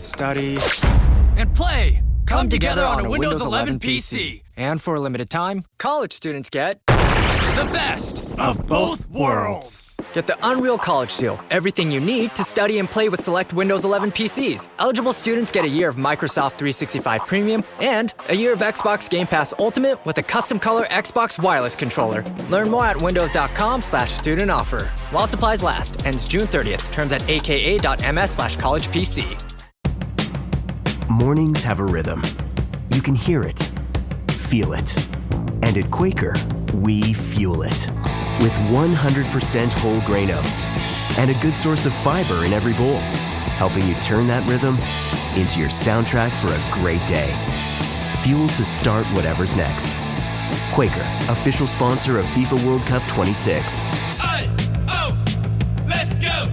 study, and play. Come together on a Windows 11 PC. And for a limited time, college students get The best of both worlds. Get the Unreal College Deal. Everything you need to study and play with select Windows 11 PCs. Eligible students get a year of Microsoft 365 Premium and a year of Xbox Game Pass Ultimate with a custom color Xbox wireless controller. Learn more at windows.com/student offer. While supplies last. Ends June 30th. Terms at aka.ms/collegepc. Mornings have a rhythm. You can hear it, feel it. And at Quaker, we fuel it. With 100% whole grain oats and a good source of fiber in every bowl, helping you turn that rhythm into your soundtrack for a great day. Fuel to start whatever's next. Quaker, official sponsor of FIFA World Cup 26. Let's go! Let's go!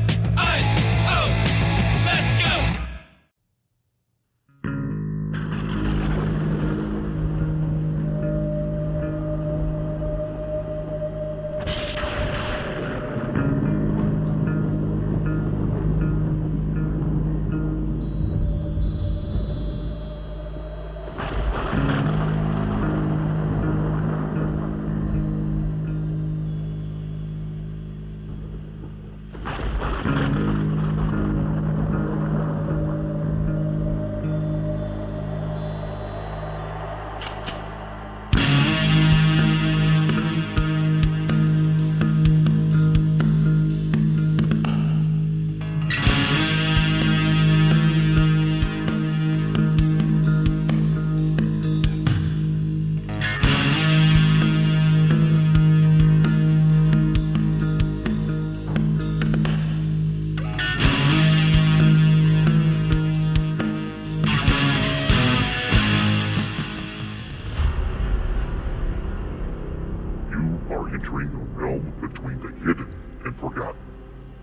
entering a realm between the hidden and forgotten,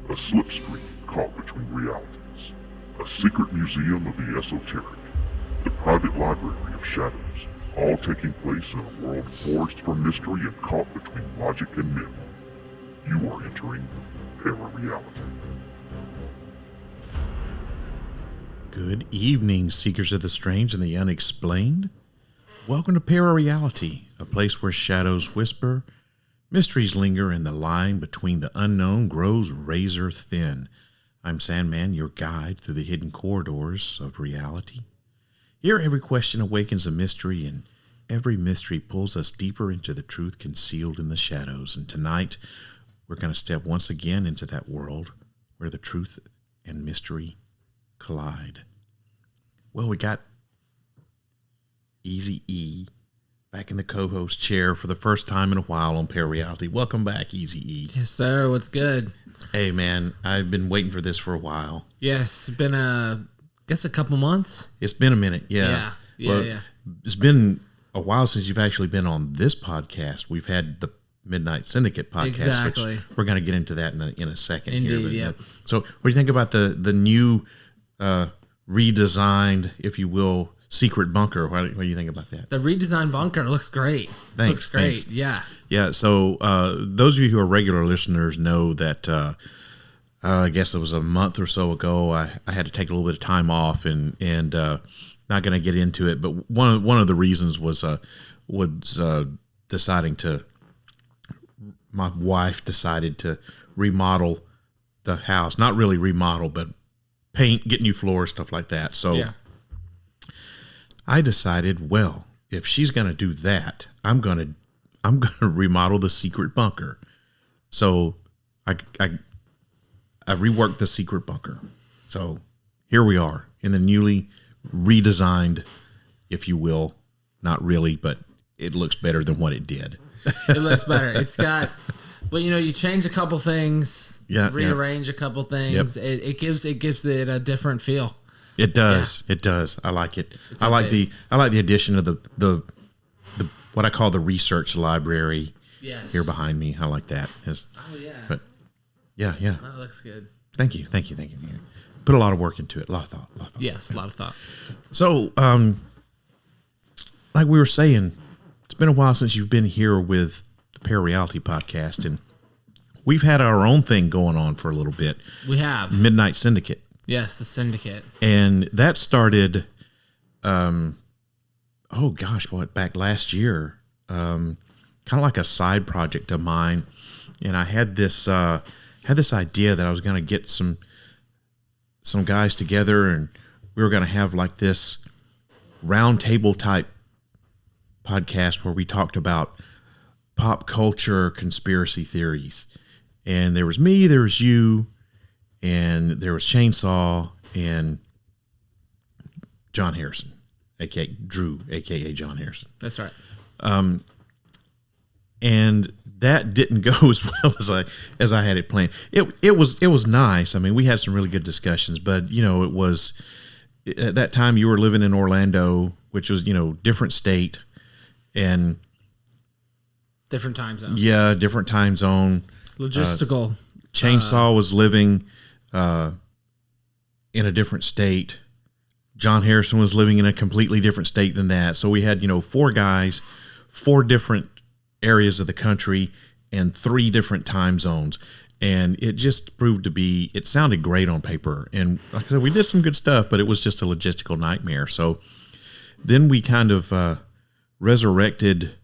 a slipstream caught between realities, a secret museum of the esoteric, the private library of shadows, all taking place in a world forged from mystery and caught between logic and myth. You are entering ParaReality. Good evening, seekers of the strange and the unexplained. Welcome to ParaReality, a place where shadows whisper, mysteries linger, and the line between the unknown grows razor thin. I'm Sandman, your guide through the hidden corridors of reality. Here, every question awakens a mystery, and every mystery pulls us deeper into the truth concealed in the shadows. And tonight, we're going to step once again into that world where the truth and mystery collide. Well, we got Easy E back in the co-host chair for the first time in a while on ParaReality. Welcome back, Easy E. Yes, sir. What's good? Hey, man, I've been waiting for this for a while. Yes, it's been a couple months. It's been a minute, yeah. Yeah. It's been a while since you've actually been on this podcast. We've had the Midnight Syndicate podcast, exactly. Which we're going to get into that in a second. Indeed, here. Yep. So, what do you think about the new redesigned, if you will, secret bunker? What do you think about that? The redesigned bunker looks great. Thanks. Looks great. Thanks. Yeah. Yeah. So those of you who are regular listeners know that I guess it was a month or so ago, I had to take a little bit of time off and not going to get into it. But one of the reasons was deciding to. My wife decided to remodel the house. Not really remodel, but paint, get new floors, stuff like that. So. Yeah. I decided, well, if she's going to do that, I'm going to remodel the secret bunker. So I reworked the secret bunker. So here we are in the newly redesigned, if you will, not really, but it looks better than what it did. It looks better. It's got, well, you change a couple things, rearrange a couple things. Yep. It gives it a different feel. It does. Yeah. It does. I like it. I like the addition of the what I call the research library. Yes. Here behind me. I like that. Oh yeah. But yeah. That looks good. Thank you. Put a lot of work into it. A lot of thought. Yes, a lot of thought. So, like we were saying, it's been a while since you've been here with the ParaReality podcast, and we've had our own thing going on for a little bit. We have Midnight Syndicate. Yes, the Syndicate. And that started, back last year, kind of like a side project of mine. And I had this idea that I was going to get some guys together, and we were going to have like this round table type podcast where we talked about pop culture conspiracy theories. And there was me, there was you, and there was Chainsaw and John Harrison, aka Drew, aka John Harrison. That's right. And that didn't go as well as I had it planned. It was nice. I mean, we had some really good discussions, but it was at that time you were living in Orlando, which was different state and different time zone. Yeah, different time zone. Logistical. Chainsaw was living in a different state. John Harrison was living in a completely different state than that. So we had 4 guys, 4 different areas of the country and 3 different time zones. And it just proved to be, it sounded great on paper. And like I said, we did some good stuff, but it was just a logistical nightmare. So then we kind of resurrected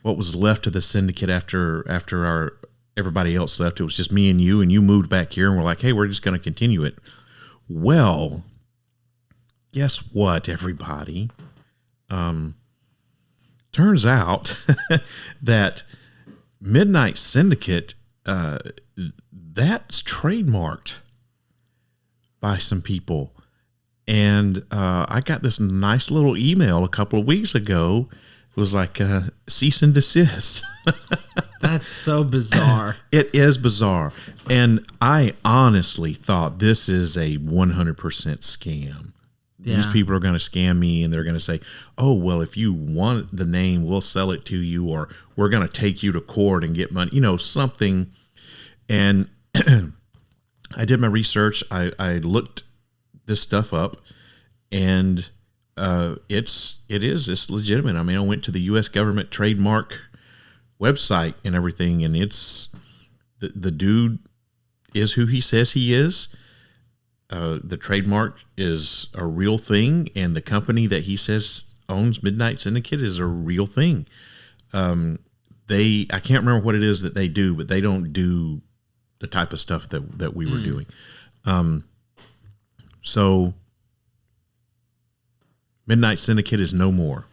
what was left of the Syndicate after everybody else left. It was just me and you moved back here, and we're like, hey, we're just going to continue it. Well, guess what, everybody? Turns out that Midnight Syndicate, that's trademarked by some people. And I got this nice little email a couple of weeks ago. It was like cease and desist. That's so bizarre. It is bizarre. And I honestly thought this is a 100% scam. These people are going to scam me, and they're going to say, oh, well, if you want the name, we'll sell it to you, or we're going to take you to court and get money, something. And I did my research. I looked this stuff up, and it's legitimate. I mean, I went to the U.S. government trademark website and everything, and it's the dude is who he says he is. The trademark is a real thing, and the company that he says owns Midnight Syndicate is a real thing. I can't remember what it is that they do, but they don't do the type of stuff that we were doing. So Midnight Syndicate is no more.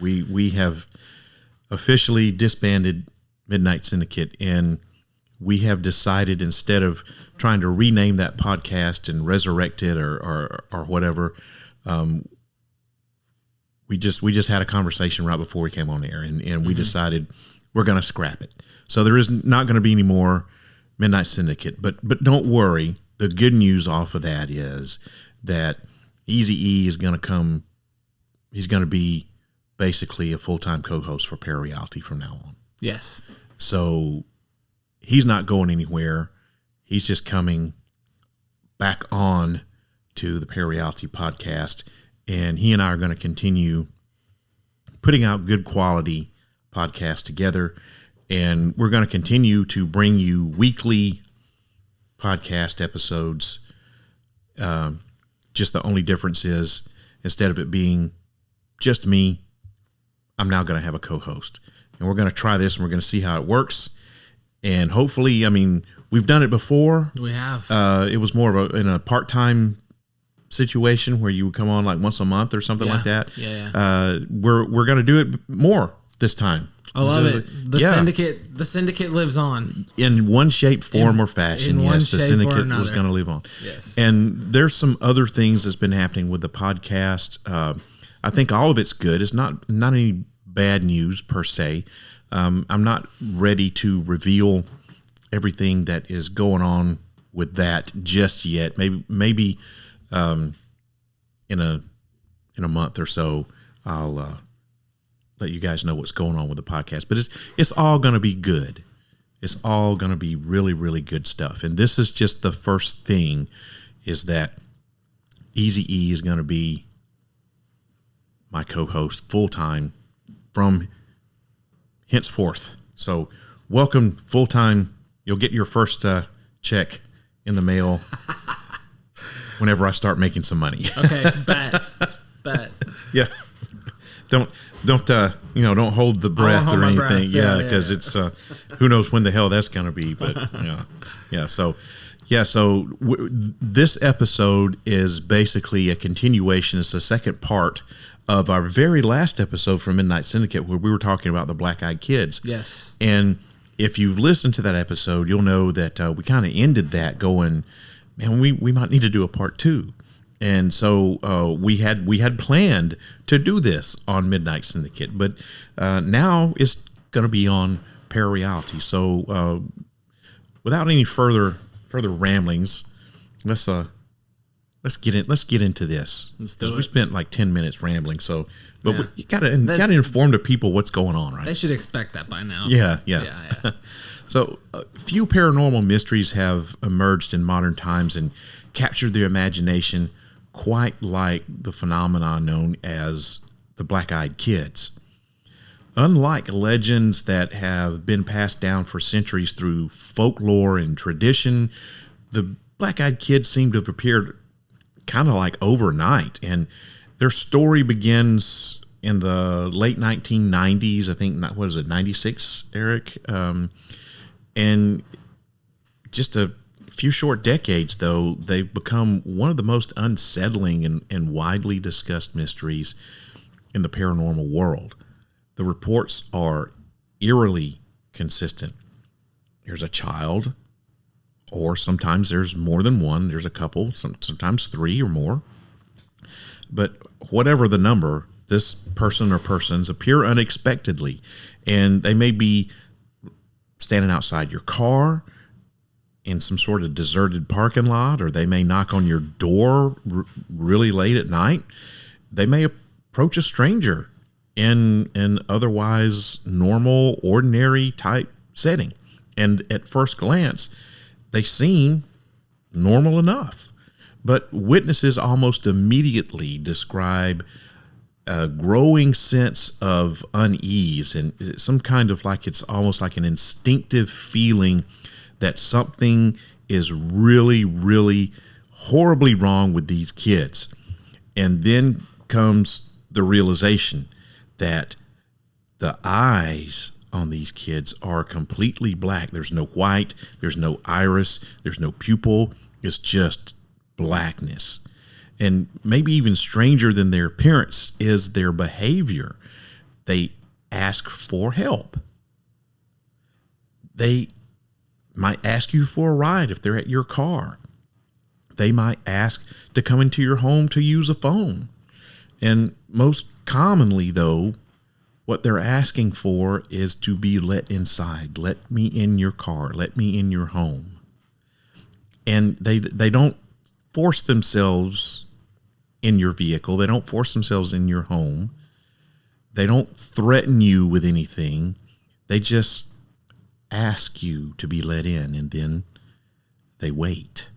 We have officially disbanded Midnight Syndicate, and we have decided, instead of trying to rename that podcast and resurrect it or whatever, we just had a conversation right before we came on air, and we decided we're going to scrap it. So there is not going to be any more Midnight Syndicate, but don't worry. The good news off of that is that Eazy-E is going to come. He's going to be basically a full-time co-host for ParaReality from now on. Yes. So he's not going anywhere. He's just coming back on to the ParaReality podcast, and he and I are going to continue putting out good quality podcasts together, and we're going to continue to bring you weekly podcast episodes. Just the only difference is, instead of it being just me, I'm now going to have a co-host, and we're going to try this, and we're going to see how it works. And hopefully, I mean, we've done it before. We have. It was more of in a part-time situation where you would come on like once a month or something like that. Yeah. We're going to do it more this time. I love it. The syndicate lives on in one shape, form, or fashion. Yes, the syndicate was going to live on. Yes. And there's some other things that's been happening with the podcast. I think all of it's good. It's not any bad news per se. I'm not ready to reveal everything that is going on with that just yet. Maybe in a month or so, I'll let you guys know what's going on with the podcast. But it's all going to be good. It's all going to be really, really good stuff. And this is just the first thing, is that Eazy-E is going to be my co-host full-time from henceforth. So welcome full-time. You'll get your first check in the mail. whenever I start making some money. Okay, bet. Yeah. Don't hold the breath or anything. Yeah, because it's who knows when the hell that's going to be. But So this episode is basically a continuation. It's the second part of our very last episode from Midnight Syndicate, where we were talking about the Black-Eyed Kids. Yes. And if you've listened to that episode, you'll know that we kind of ended that going, man, we might need to do a part 2. And so we had planned to do this on Midnight Syndicate, but now it's going to be on ParaReality. So without any further ramblings, let's get into this. Let's do it. We spent like 10 minutes rambling, you gotta inform the people what's going on, right? They should expect that by now. Yeah. So a few paranormal mysteries have emerged in modern times and captured their imagination, quite like the phenomenon known as the Black-Eyed Kids. Unlike legends that have been passed down for centuries through folklore and tradition, the Black-Eyed Kids seem to have appeared kind of like overnight, and their story begins in the late 1990s. I think, what is it, 96, Eric? And just a few short decades, though, they've become one of the most unsettling and widely discussed mysteries in the paranormal world. The reports are eerily consistent. There's a child, or sometimes there's more than one. There's a couple, sometimes 3 or more. But whatever the number, this person or persons appear unexpectedly, and they may be standing outside your car in some sort of deserted parking lot, or they may knock on your door really late at night. They may approach a stranger in an otherwise normal, ordinary type setting, and at first glance, they seem normal enough. But witnesses almost immediately describe a growing sense of unease and some kind of it's almost like an instinctive feeling that something is really, really horribly wrong with these kids. And then comes the realization that the eyes on these kids are completely black. There's no white, there's no iris, there's no pupil. It's just blackness. And maybe even stranger than their appearance is their behavior. They ask for help. They might ask you for a ride if they're at your car. They might ask to come into your home to use a phone. And most commonly, though, what they're asking for is to be let inside. Let me in your car. Let me in your home. And they don't force themselves in your vehicle. They don't force themselves in your home. They don't threaten you with anything. They just ask you to be let in, and then they wait.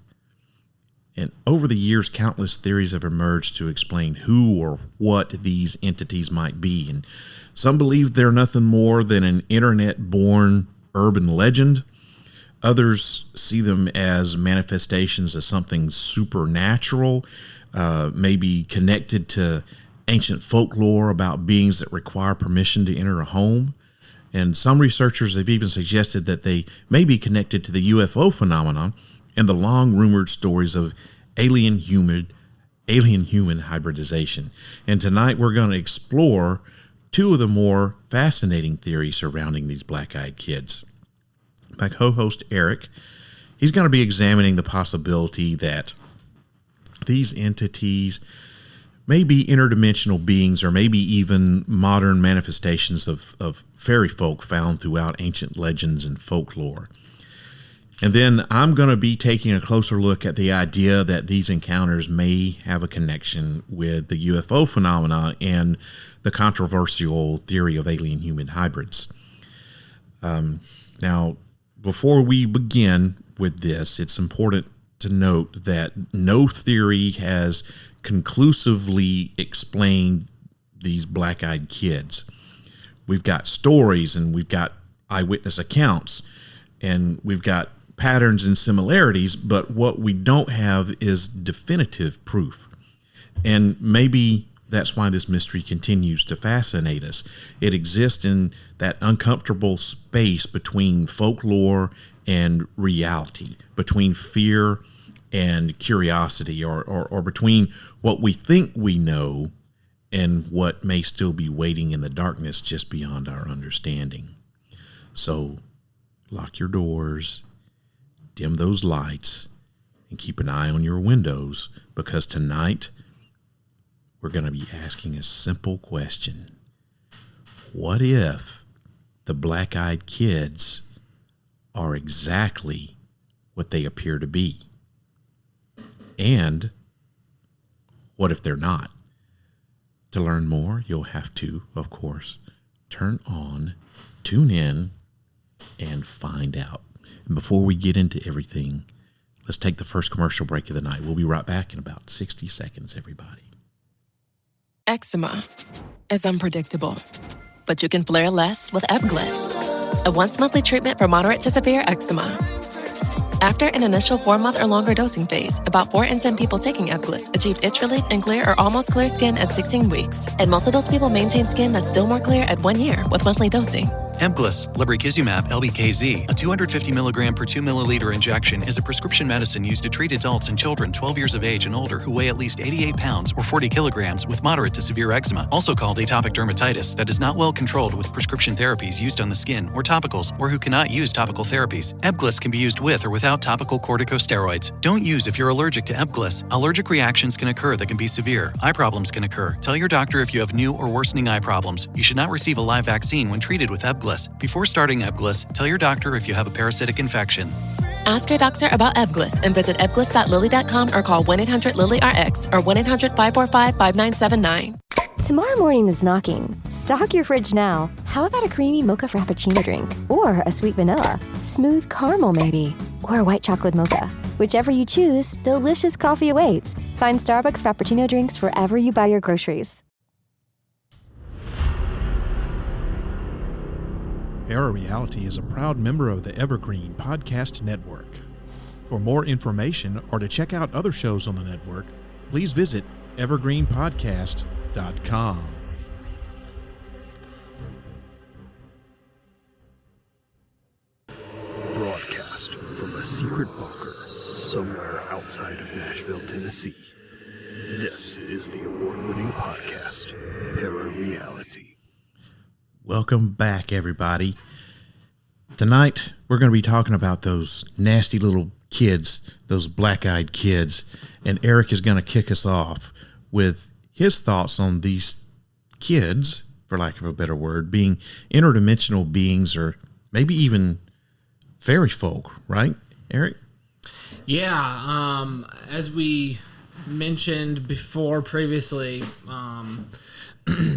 And over the years, countless theories have emerged to explain who or what these entities might be. And some believe they're nothing more than an internet-born urban legend. Others see them as manifestations of something supernatural, maybe connected to ancient folklore about beings that require permission to enter a home. And some researchers have even suggested that they may be connected to the UFO phenomenon and the long-rumored stories of alien-human hybridization. And tonight we're going to explore 2 of the more fascinating theories surrounding these Black-Eyed Kids. My co-host Eric, he's going to be examining the possibility that these entities may be interdimensional beings, or maybe even modern manifestations of fairy folk found throughout ancient legends and folklore. And then I'm going to be taking a closer look at the idea that these encounters may have a connection with the UFO phenomena and the controversial theory of alien-human hybrids. Now, before we begin with this, it's important to note that no theory has conclusively explained these Black-Eyed Kids. We've got stories, and we've got eyewitness accounts, and we've got patterns and similarities, but what we don't have is definitive proof. And maybe that's why this mystery continues to fascinate us. It exists in that uncomfortable space between folklore and reality, between fear and curiosity, or between what we think we know and what may still be waiting in the darkness just beyond our understanding. So lock your doors, dim those lights, and keep an eye on your windows, because tonight we're going to be asking a simple question. What if the black-eyed kids are exactly what they appear to be? And what if they're not? To learn more, you'll have to, of course, tune in, and find out. And before we get into everything, let's take the first commercial break of the night. We'll be right back in about 60 seconds, everybody. Eczema is unpredictable, but you can flare less with Ebglyss, a once-monthly treatment for moderate to severe eczema. After an initial 4-month or longer dosing phase, about 4 in 10 people taking Ebglyss achieved itch relief and clear or almost clear skin at 16 weeks. And most of those people maintain skin that's still more clear at 1 year with monthly dosing. Ebglyss, lebrikizumab LBKZ, a 250 milligram per 2 milliliter injection, is a prescription medicine used to treat adults and children 12 years of age and older who weigh at least 88 pounds or 40 kilograms with moderate to severe eczema, also called atopic dermatitis, that is not well controlled with prescription therapies used on the skin or topicals, or who cannot use topical therapies. Ebglyss can be used with or without topical corticosteroids. Don't use if you're allergic to Ebglyss. Allergic reactions can occur that can be severe. Eye problems can occur. Tell your doctor if you have new or worsening eye problems. You should not receive a live vaccine when treated with Ebglyss. Before starting Ebglyss, tell your doctor if you have a parasitic infection. Ask your doctor about Ebglyss and visit ebglyss.lilly.com or call 1-800-LILY-RX or 1-800-545-5979. Tomorrow morning is knocking. Stock your fridge now. How about a creamy mocha frappuccino drink? Or a sweet vanilla? Smooth caramel maybe? Or a white chocolate mocha? Whichever you choose, delicious coffee awaits. Find Starbucks Frappuccino drinks wherever you buy your groceries. ParaReality is a proud member of the Evergreen Podcast Network. For more information or to check out other shows on the network, please visit evergreenpodcast.com. Broadcast from a secret bunker somewhere outside of Nashville, Tennessee. This is the award-winning podcast, ParaReality. Welcome back, everybody. Tonight, we're going to be talking about those nasty little kids, those black-eyed kids, and Eric is going to kick us off with his thoughts on these kids, for lack of a better word, being interdimensional beings or maybe even fairy folk, right, Eric? Yeah, as we mentioned before previously,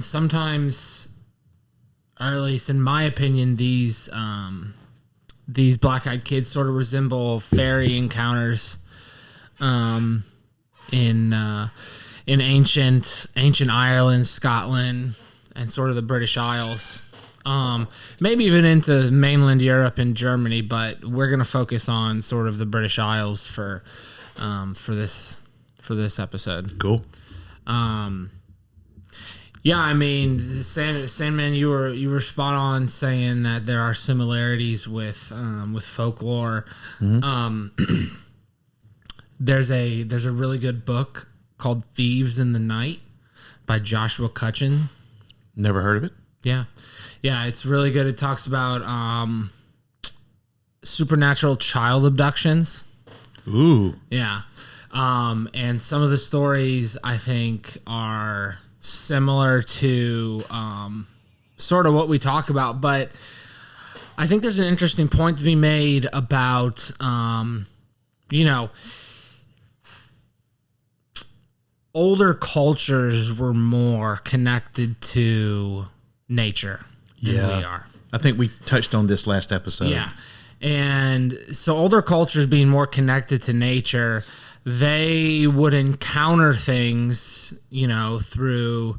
sometimes, or at least in my opinion, these black-eyed kids sort of resemble fairy encounters in ancient Ireland, Scotland, and sort of the British Isles. Maybe even into mainland Europe and Germany, but we're going to focus on sort of the British Isles for this episode. Cool. Yeah, I mean, Sandman, you were spot on saying that there are similarities with folklore. Mm-hmm. There's a really good book called Thieves in the Night by Joshua Cutchin. Never heard of it. Yeah, it's really good. It talks about supernatural child abductions. Ooh. Yeah, and some of the stories I think are similar to sort of what we talk about, but I think there's an interesting point to be made about older cultures were more connected to nature than we are. I think we touched on this last episode. Yeah. And so older cultures being more connected to nature, they would encounter things, through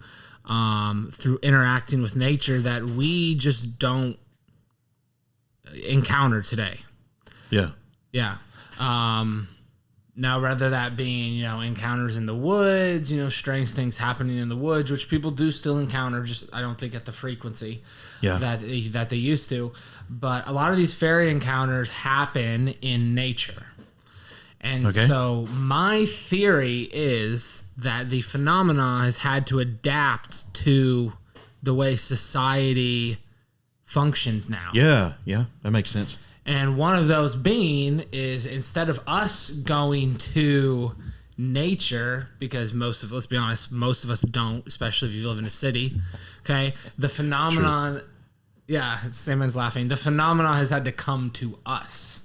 interacting with nature that we just don't encounter today. Yeah. Yeah. Now, whether that being, encounters in the woods, strange things happening in the woods, which people do still encounter, just I don't think at the frequency that they used to. But a lot of these fairy encounters happen in nature. And so my theory is that the phenomena has had to adapt to the way society functions now. Yeah, that makes sense. And one of those being is instead of us going to nature, because let's be honest, most of us don't, especially if you live in a city. Okay. The phenomenon, Sandman's laughing. The phenomenon has had to come to us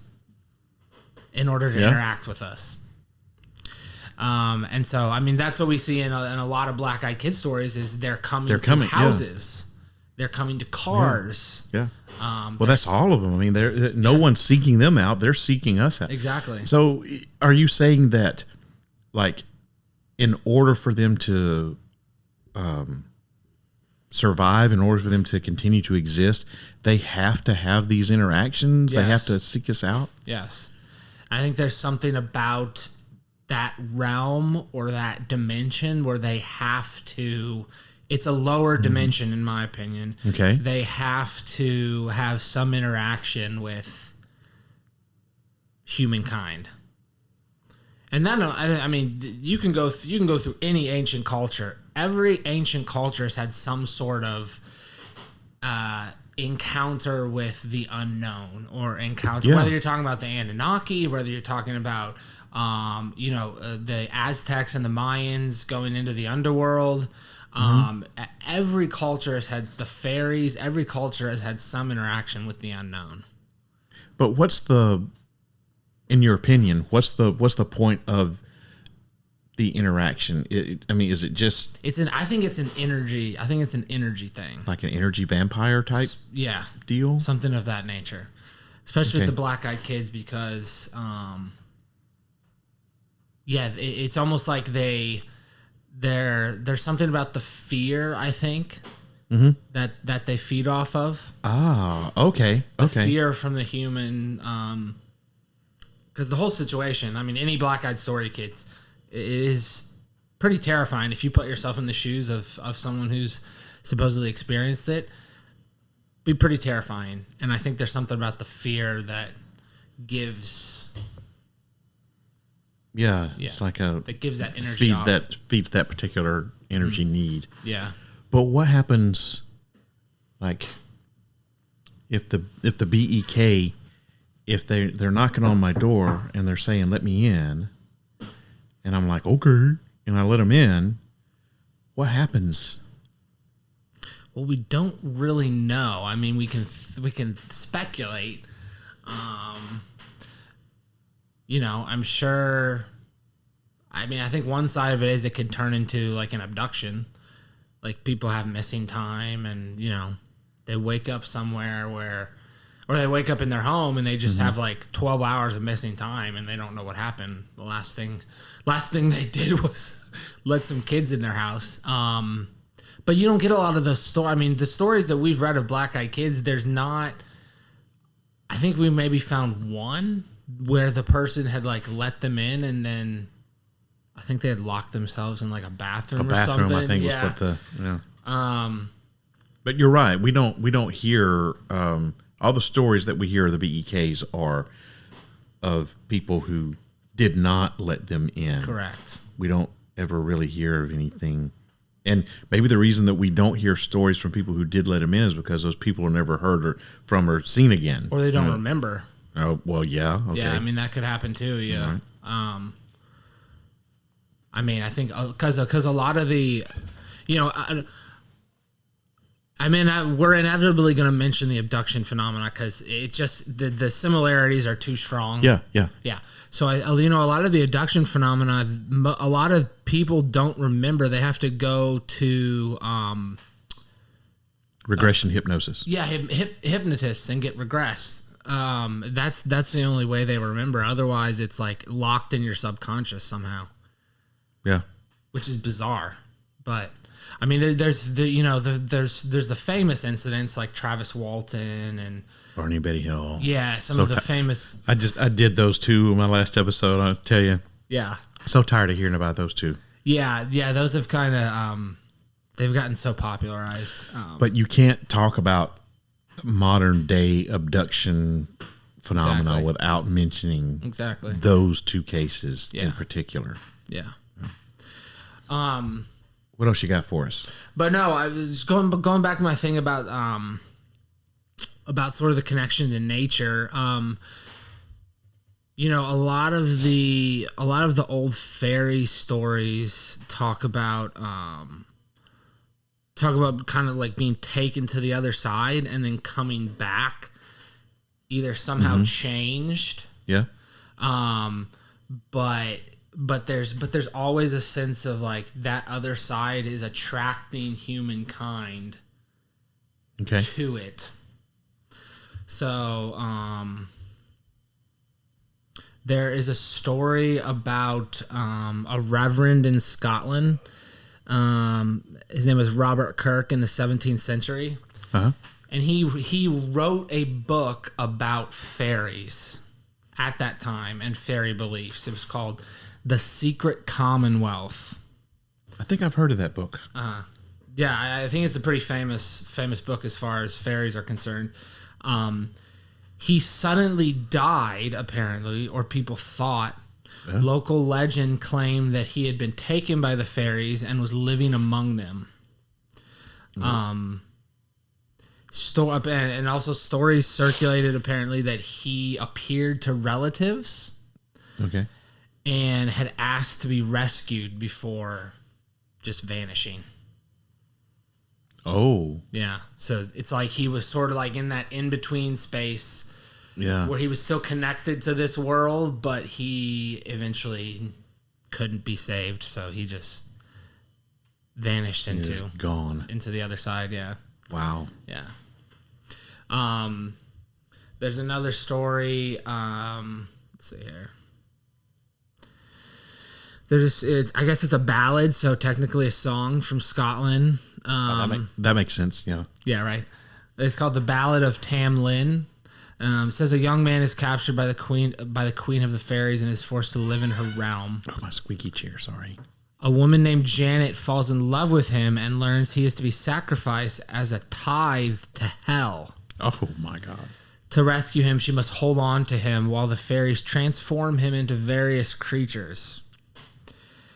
in order to interact with us. And so, that's what we see in a lot of Black Eyed Kids stories is they're coming to houses. Yeah. They're coming to cars. Yeah. Well, that's all of them. No one's seeking them out. They're seeking us out. Exactly. So are you saying that, like, in order for them to survive, in order for them to continue to exist, they have to have these interactions? Yes. They have to seek us out? Yes. I think there's something about that realm or that dimension where they have to... It's a lower dimension, in my opinion. Okay. They have to have some interaction with humankind, and then you can go through any ancient culture. Every ancient culture has had some sort of encounter with the unknown, or encounter whether you're talking about the Anunnaki, whether you're talking about the Aztecs and the Mayans going into the underworld. Every culture has had the fairies. Every culture has had some interaction with the unknown. But in your opinion, what's the point of the interaction? Is it just? I think it's an energy. I think it's an energy thing, like an energy vampire type. Deal, something of that nature, especially with the Black Eyed Kids, because it's almost like there's something about the fear, I think, that they feed off of. Ah, okay. The fear from the human, because the whole situation, any Black-Eyed story, kids, is pretty terrifying if you put yourself in the shoes of someone who's supposedly experienced it. Be pretty terrifying, and I think there's something about the fear that gives... Yeah, it's like that gives that energy feeds that particular energy need. Yeah. But what happens, like, if the BEK, if they're knocking on my door and they're saying let me in, and I'm like okay, and I let them in, what happens? Well, we don't really know. We can speculate. I'm sure. I think one side of it is it could turn into like an abduction. Like people have missing time, and they wake up somewhere or they wake up in their home and they just have like 12 hours of missing time and they don't know what happened. The last thing they did was let some kids in their house. But you don't get a lot of the story. The stories that we've read of Black Eyed Kids, there's not. I think we maybe found one where the person had like let them in, and then I think they had locked themselves in like a bathroom or something. I think was what But you're right. We don't hear all the stories that we hear of the BEKs are of people who did not let them in. Correct. We don't ever really hear of anything. And maybe the reason that we don't hear stories from people who did let them in is because those people are never heard from or seen again. Or they don't remember. Oh, well, yeah. Okay. Yeah, that could happen too. Yeah. Right. I think because a lot of the, we're inevitably going to mention the abduction phenomena because it just the similarities are too strong. Yeah. So a lot of the abduction phenomena, a lot of people don't remember. They have to go to regression hypnosis. Yeah, hypnotists and get regressed. That's the only way they remember. Otherwise, it's like locked in your subconscious somehow. Yeah, which is bizarre. But there's the famous incidents like Travis Walton and Barney, Betty Hill. Yeah, some of the famous. I did those two in my last episode. I'll tell you. Yeah. So tired of hearing about those two. Yeah. Those have kind of they've gotten so popularized. But you can't talk about modern day abduction phenomena without mentioning those two cases in particular. Yeah. What else you got for us? But no, I was going back to my thing about sort of the connection to nature. You know, a lot of the old fairy stories talk about kind of like being taken to the other side and then coming back, either somehow changed. Yeah. But there's always a sense of like that other side is attracting humankind to it. So there is a story about a reverend in Scotland. His name was Robert Kirk in the 17th century. Uh-huh. And he wrote a book about fairies at that time and fairy beliefs. It was called The Secret Commonwealth. I think I've heard of that book. Yeah, I think it's a pretty famous book as far as fairies are concerned. He suddenly died, apparently, or people thought. Yeah. Local legend claimed that he had been taken by the fairies and was living among them. And also stories circulated apparently that he appeared to relatives. Okay. And had asked to be rescued before just vanishing. Oh. Yeah. So it's like he was sort of like in that in-between space. Yeah. Where he was still connected to this world, but he eventually couldn't be saved, so he just vanished into the other side. Yeah. Wow. Yeah. There's another story. Let's see here. I guess it's a ballad, so technically a song from Scotland. That makes sense. Yeah. Yeah. Right. It's called "The Ballad of Tam Lin." It says a young man is captured by the queen of the fairies and is forced to live in her realm. Oh, my squeaky chair, sorry. A woman named Janet falls in love with him and learns he is to be sacrificed as a tithe to hell. Oh, my God. To rescue him, she must hold on to him while the fairies transform him into various creatures.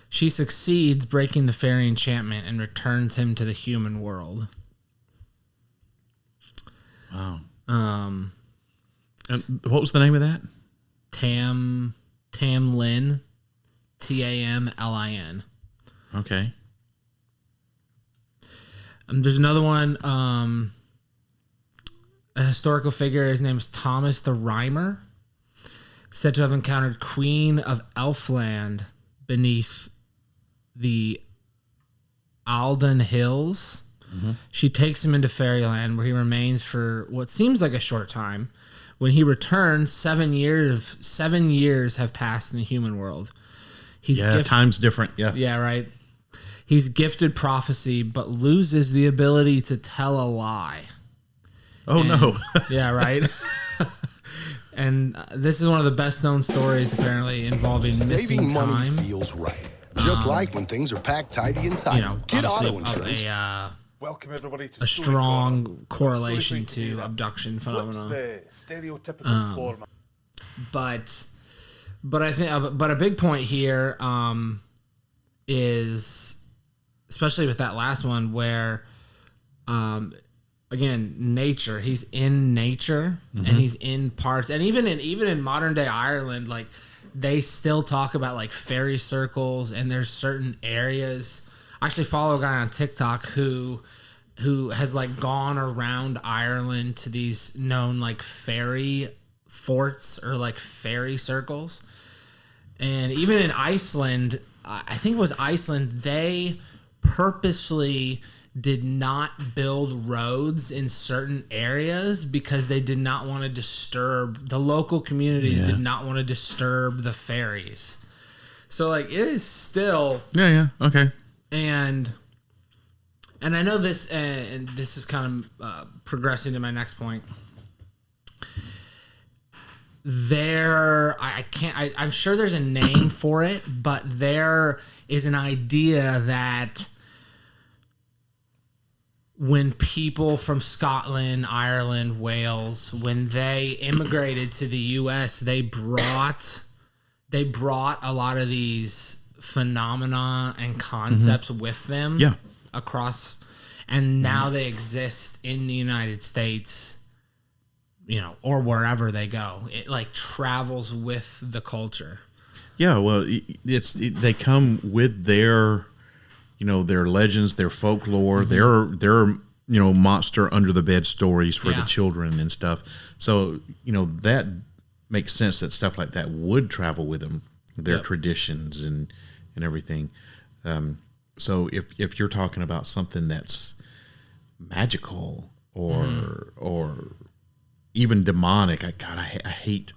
She succeeds, breaking the fairy enchantment, and returns him to the human world. Wow. And what was the name of that? Tam Lin, Tamlin. Okay. There's another one. A historical figure. His name is Thomas the Rhymer, said to have encountered Queen of Elfland beneath the Alden Hills. Mm-hmm. She takes him into fairyland, where he remains for what seems like a short time. When he returns, 7 years have passed in the human world. Time's different. Yeah. Yeah, right. He's gifted prophecy, but loses the ability to tell a lie. No. Yeah, right. And this is one of the best known stories, apparently, involving missing time. Saving money feels right. Just like when things are packed tidy and tidy. Get auto insurance. Welcome everybody to a strong correlation to abduction phenomena. The stereotypical format. But I think, but a big point here is, especially with that last one, where again, nature. He's in nature, and he's in parts, and even in modern day Ireland, like they still talk about like fairy circles, and there's certain areas. I actually follow a guy on TikTok who has like gone around Ireland to these known like fairy forts or like fairy circles. And even in Iceland, I think it was Iceland, they purposely did not build roads in certain areas because they did not want to disturb the local communities. Did not want to disturb the fairies. So like it is still okay. And I know this, and this is kind of progressing to my next point. I'm sure there's a name for it, but there is an idea that when people from Scotland, Ireland, Wales, when they immigrated to the U.S., they brought a lot of these phenomena and concepts with them across, and now they exist in the United States, or wherever they go. It like travels with the culture. Yeah, well, they come with their, their legends, their folklore, their monster under the bed stories for the children and stuff. So that makes sense that stuff like that would travel with them, their traditions and everything. So if you're talking about something that's magical or even demonic, I hate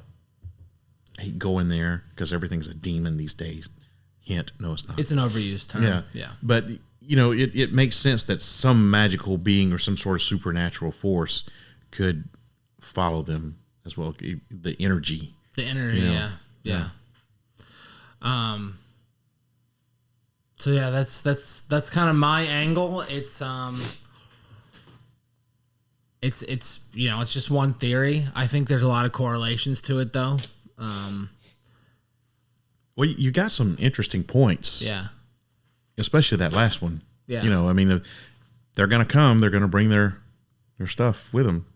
going there because everything's a demon these days. Hint, no, it's not. It's an overused term. Yeah. But it makes sense that some magical being or some sort of supernatural force could follow them as well. The energy. Yeah. So yeah, that's kind of my angle. It's just one theory. I think there's a lot of correlations to it though. Well, you got some interesting points. Yeah. Especially that last one. Yeah. They're going to come, they're going to bring their stuff with them,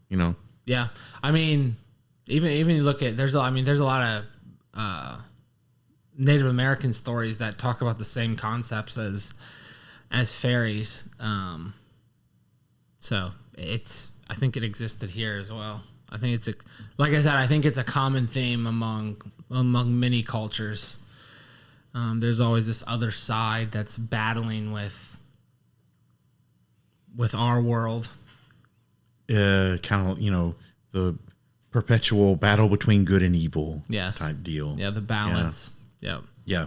Yeah. I mean, even you look at, there's a lot of Native American stories that talk about the same concepts as fairies. So I think it existed here as well. I think like I said, I think it's a common theme among many cultures. There's always this other side that's battling with our world. Kind of, the perpetual battle between good and evil type deal. Yeah, the balance. Yeah. Yeah.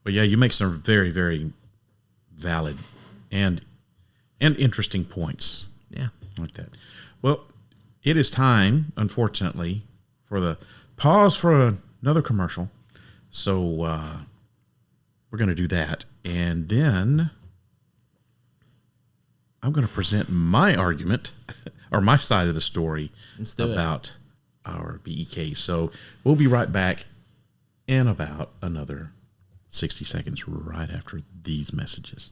But yeah, you make some very, very valid and interesting points. Yeah. Like that. Well, it is time, unfortunately, for the pause for another commercial. So we're going to do that. And then I'm going to present my argument or my side of the story about our BEK. So we'll be right back in about another 60 seconds right after these messages.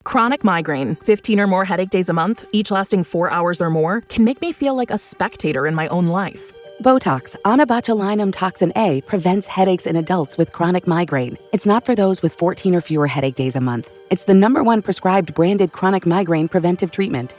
Chronic migraine, 15 or more headache days a month, each lasting 4 hours or more, can make me feel like a spectator in my own life. Botox, onabotulinum toxin A, prevents headaches in adults with chronic migraine. It's not for those with 14 or fewer headache days a month. It's the #1 prescribed branded chronic migraine preventive treatment.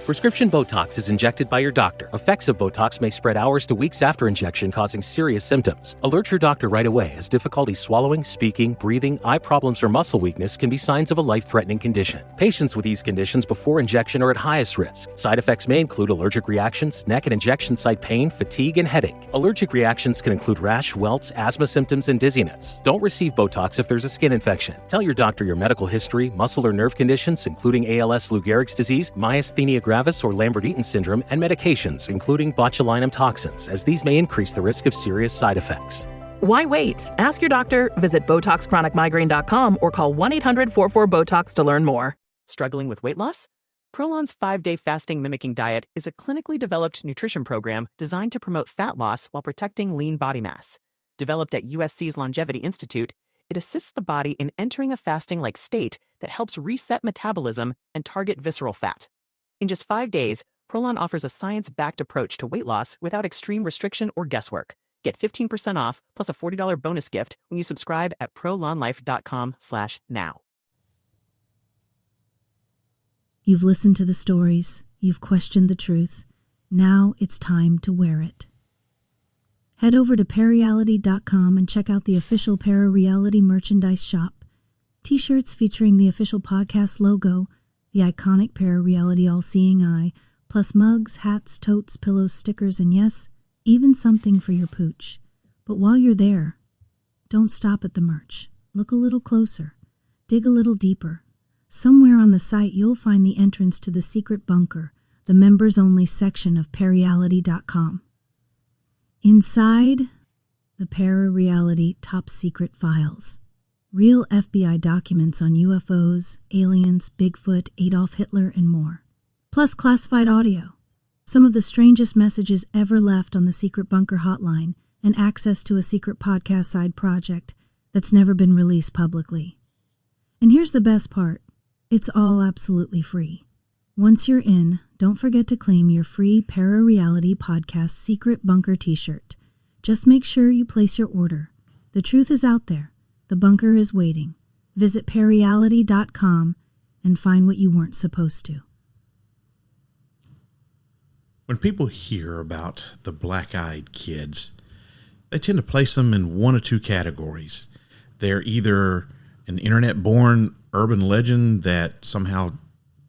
Prescription Botox is injected by your doctor. Effects of Botox may spread hours to weeks after injection, causing serious symptoms. Alert your doctor right away, as difficulty swallowing, speaking, breathing, eye problems, or muscle weakness can be signs of a life-threatening condition. Patients with these conditions before injection are at highest risk. Side effects may include allergic reactions, neck and injection site pain, fatigue, and headache. Allergic reactions can include rash, welts, asthma symptoms, and dizziness. Don't receive Botox if there's a skin infection. Tell your doctor your medical history, muscle or nerve conditions, including ALS, Lou Gehrig's disease, myasthenia gravis, or Lambert-Eaton syndrome, and medications, including botulinum toxins, as these may increase the risk of serious side effects. Why wait? Ask your doctor, visit BotoxChronicMigraine.com, or call 1-800-44-BOTOX to learn more. Struggling with weight loss? Prolon's 5-day fasting mimicking diet is a clinically developed nutrition program designed to promote fat loss while protecting lean body mass. Developed at USC's Longevity Institute, it assists the body in entering a fasting-like state that helps reset metabolism and target visceral fat. In just 5 days, Prolon offers a science-backed approach to weight loss without extreme restriction or guesswork. Get 15% off plus a $40 bonus gift when you subscribe at prolonlife.com/now. You've listened to the stories. You've questioned the truth. Now it's time to wear it. Head over to ParaReality.com and check out the official ParaReality merchandise shop. T-shirts featuring the official podcast logo, the iconic ParaReality all-seeing eye, plus mugs, hats, totes, pillows, stickers, and yes, even something for your pooch. But while you're there, don't stop at the merch. Look a little closer. Dig a little deeper. Somewhere on the site, you'll find the entrance to the secret bunker, the members-only section of ParaReality.com. Inside the ParaReality Top Secret Files. Real FBI documents on UFOs, aliens, Bigfoot, Adolf Hitler, and more. Plus classified audio. Some of the strangest messages ever left on the secret bunker hotline, and access to a secret podcast side project that's never been released publicly. And here's the best part. It's all absolutely free. Once you're in, don't forget to claim your free ParaReality Podcast Secret Bunker t-shirt. Just make sure you place your order. The truth is out there. The bunker is waiting. Visit parareality.com and find what you weren't supposed to. When people hear about the black-eyed kids, they tend to place them in one of two categories. They're either an internet-born urban legend that somehow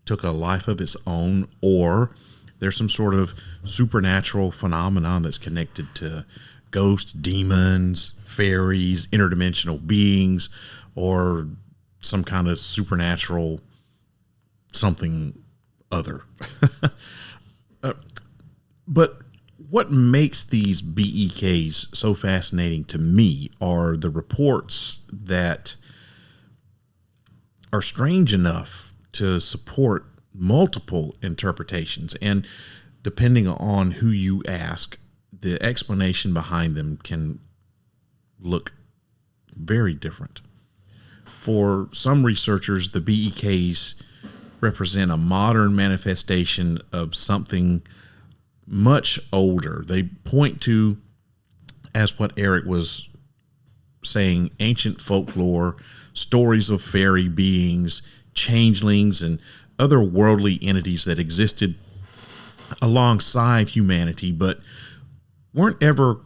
took a life of its own, or there's some sort of supernatural phenomenon that's connected to ghosts, demons, fairies, interdimensional beings, or some kind of supernatural something other. But what makes these BEKs so fascinating to me are the reports that are strange enough to support multiple interpretations. And depending on who you ask, the explanation behind them can look very different. For some researchers, the BEKs represent a modern manifestation of something much older. They point to, as what Eric was saying, ancient folklore, stories of fairy beings, changelings, and other worldly entities that existed alongside humanity, but weren't ever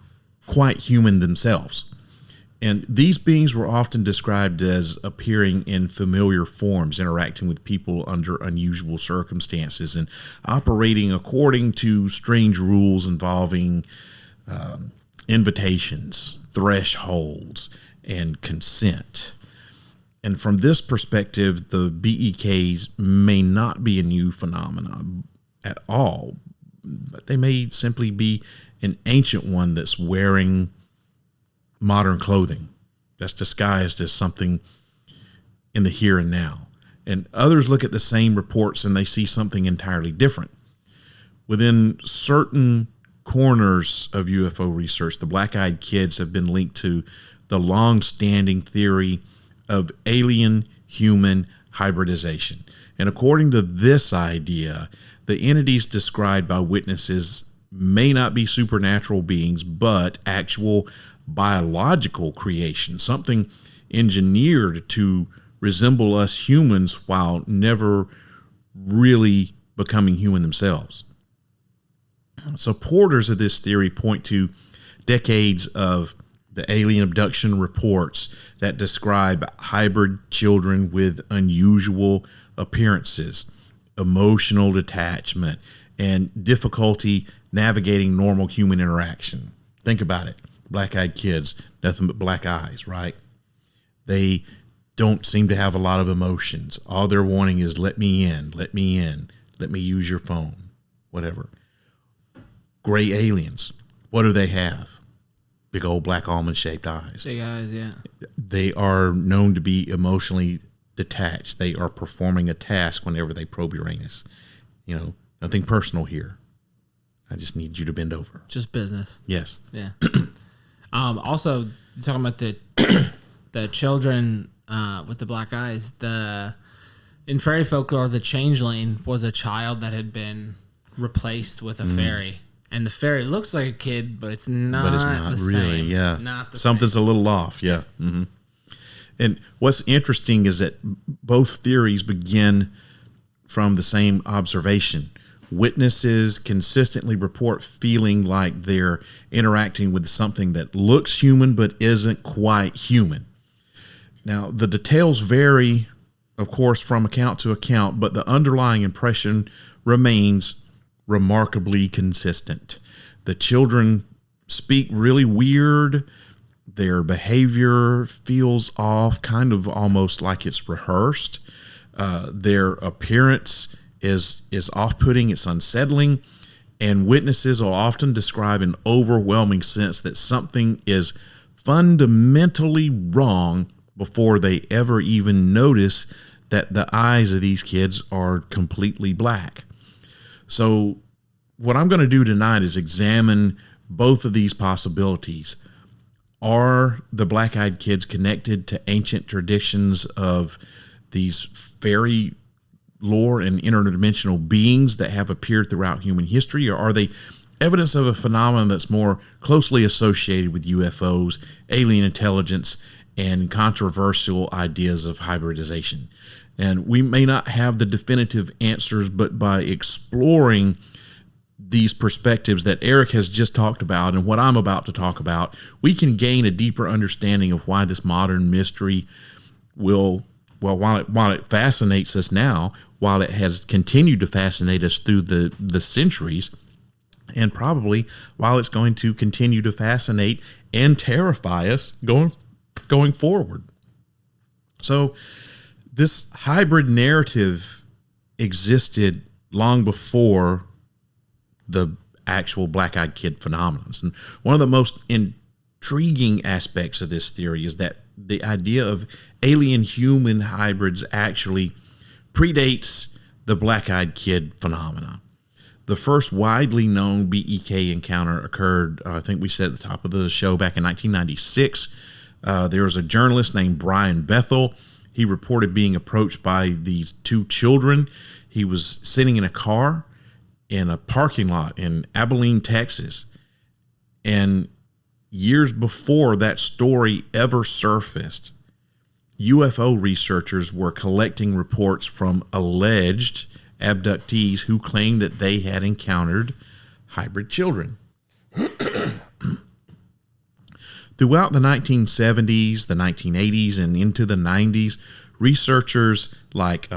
quite human themselves. And these beings were often described as appearing in familiar forms, interacting with people under unusual circumstances, and operating according to strange rules involving invitations, thresholds, and consent. And from this perspective, the BEKs may not be a new phenomenon at all, but they may simply be an ancient one that's wearing modern clothing that's disguised as something in the here and now. And others look at the same reports and they see something entirely different. Within certain corners of UFO research, the black-eyed kids have been linked to the long-standing theory of alien-human hybridization. And according to this idea, the entities described by witnesses may not be supernatural beings, but actual biological creation, something engineered to resemble us humans while never really becoming human themselves. Supporters of this theory point to decades of the alien abduction reports that describe hybrid children with unusual appearances, emotional detachment, and difficulty navigating normal human interaction. Think about it. Black-eyed kids, nothing but black eyes, right? They don't seem to have a lot of emotions. All they're wanting is let me in, let me in, let me use your phone, whatever. Gray aliens, what do they have? Big old black almond-shaped eyes. Big eyes, yeah. They are known to be emotionally detached. They are performing a task whenever they probe Uranus. You know, nothing personal here. I just need you to bend over. Just business. Yes. Yeah. Also, talking about the children with the black eyes, in fairy folklore, the changeling was a child that had been replaced with a fairy. And the fairy looks like a kid, but it's not. But it's not the really, same. yeah. Not the Something's same. a little off, yeah. Mm-hmm. And what's interesting is that both theories begin from the same observation. Witnesses consistently report feeling like they're interacting with something that looks human but isn't quite human. Now, the details vary, of course, from account to account, but the underlying impression remains remarkably consistent. The children speak really weird. Their behavior feels off, kind of almost like it's rehearsed. Their appearance is off-putting, it's unsettling, and witnesses will often describe an overwhelming sense that something is fundamentally wrong before they ever even notice that the eyes of these kids are completely black. So what I'm going to do tonight is examine both of these possibilities. Are the black-eyed kids connected to ancient traditions of these fairy lore and interdimensional beings that have appeared throughout human history, or are they evidence of a phenomenon that's more closely associated with UFOs, alien intelligence, and controversial ideas of hybridization? And we may not have the definitive answers, but by exploring these perspectives that Eric has just talked about and what I'm about to talk about, we can gain a deeper understanding of why this modern mystery will, well, while it fascinates us now, while it has continued to fascinate us through the centuries, and probably while it's going to continue to fascinate and terrify us going forward. So this hybrid narrative existed long before the actual black-eyed kid phenomenon. And one of the most intriguing aspects of this theory is that the idea of alien-human hybrids actually predates the black-eyed kid phenomena. The first widely known BEK encounter occurred, I think we said at the top of the show, back in 1996. There was a journalist named Brian Bethel. He reported being approached by these two children. He was sitting in a car in a parking lot in Abilene, Texas. And years before that story ever surfaced, UFO researchers were collecting reports from alleged abductees who claimed that they had encountered hybrid children. Throughout the 1970s, the 1980s, and into the 90s, researchers like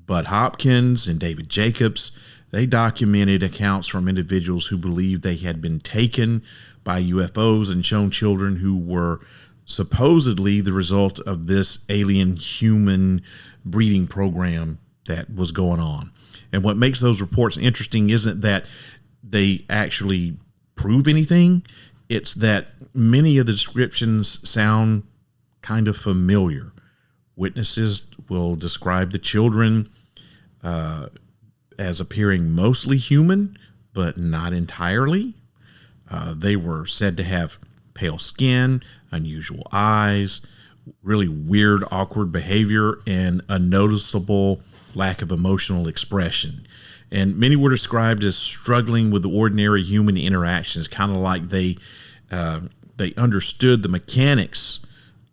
Bud Hopkins and David Jacobs, they documented accounts from individuals who believed they had been taken by UFOs and shown children who were supposedly the result of this alien-human breeding program that was going on. And what makes those reports interesting isn't that they actually prove anything. It's that many of the descriptions sound kind of familiar. Witnesses will describe the children as appearing mostly human, but not entirely. They were said to have pale skin, unusual eyes, really weird, awkward behavior, and a noticeable lack of emotional expression. And many were described as struggling with ordinary human interactions, kind of like they understood the mechanics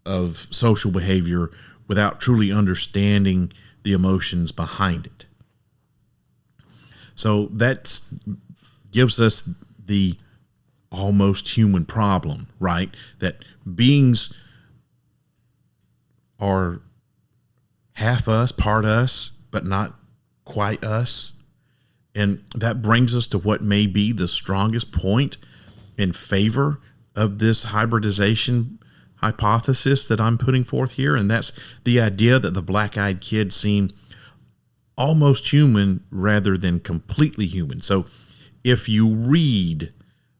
of social behavior without truly understanding the emotions behind it. So that gives us the almost human problem, right? That beings are half us, part us, but not quite us. And that brings us to what may be the strongest point in favor of this hybridization hypothesis that I'm putting forth here. And that's the idea that the black-eyed kids seem almost human rather than completely human. So if you read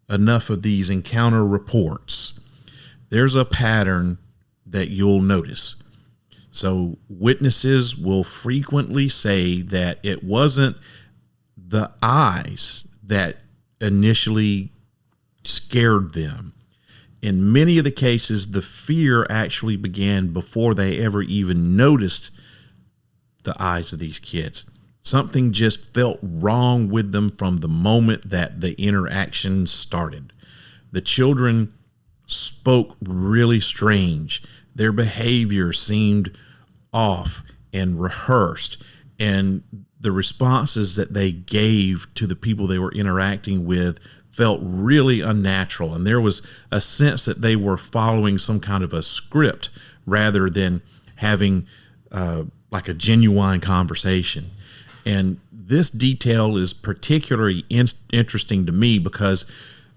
enough of these encounter reports, there's a pattern that you'll notice. So witnesses will frequently say that it wasn't the eyes that initially scared them. In many of the cases, the fear actually began before they ever even noticed the eyes of these kids. Something just felt wrong with them from the moment that the interaction started. The children spoke really strange. Their behavior seemed off and rehearsed, and the responses that they gave to the people they were interacting with felt really unnatural. And there was a sense that they were following some kind of a script rather than having like a genuine conversation. And this detail is particularly interesting to me because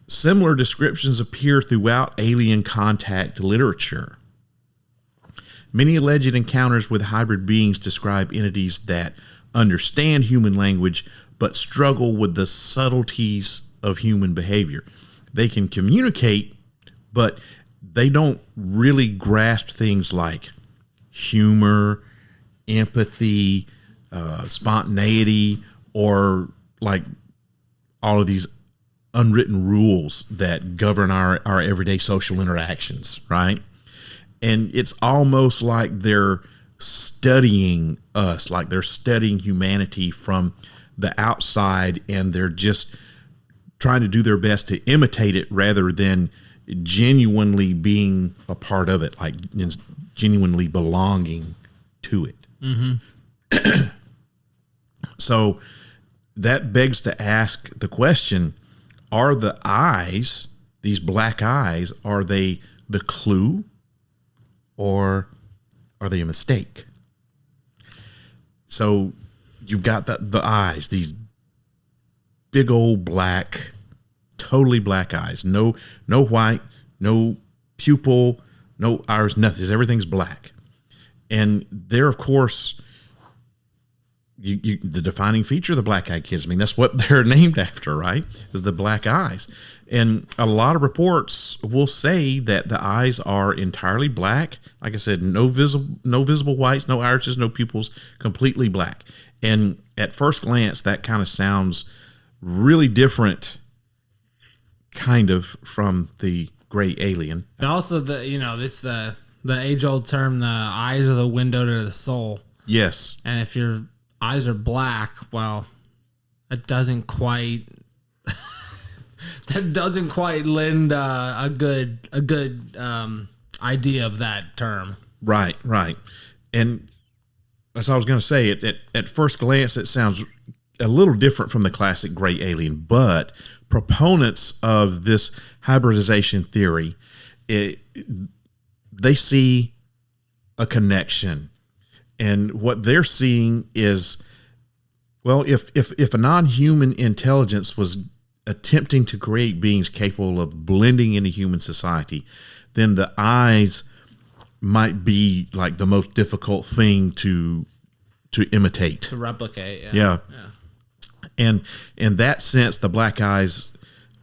similar descriptions appear throughout alien contact literature. Many alleged encounters with hybrid beings describe entities that understand human language but struggle with the subtleties of human behavior. They can communicate, but they don't really grasp things like humor, empathy, spontaneity, or like all of these unwritten rules that govern our everyday social interactions, right? And it's almost like they're studying us, like they're studying humanity from the outside, and they're just trying to do their best to imitate it rather than genuinely being a part of it, like genuinely belonging to it. Mm-hmm. So that begs to ask the question, are the eyes, these black eyes, are they the clue or are they a mistake? So you've got the eyes, these big old black, totally black eyes, no white, no pupil, no iris, nothing. Everything's black. And they're, of course, the defining feature of the black-eyed kids. I mean, that's what they're named after, right? Is the black eyes. And a lot of reports will say that the eyes are entirely black. Like I said, no visible whites, no irises, no pupils, completely black. And at first glance, that kind of sounds really different, kind of, from the gray alien. And also, it's the age-old term, the eyes are the window to the soul. Yes. And if your eyes are black, well, that doesn't quite lend a good idea of that term. Right. And as I was going to say, at first glance, it sounds a little different from the classic gray alien, but proponents of this hybridization theory, they see a connection. And what they're seeing is, well, if a non-human intelligence was attempting to create beings capable of blending into human society, then the eyes might be like the most difficult thing to imitate, to replicate. Yeah. And in that sense, the black eyes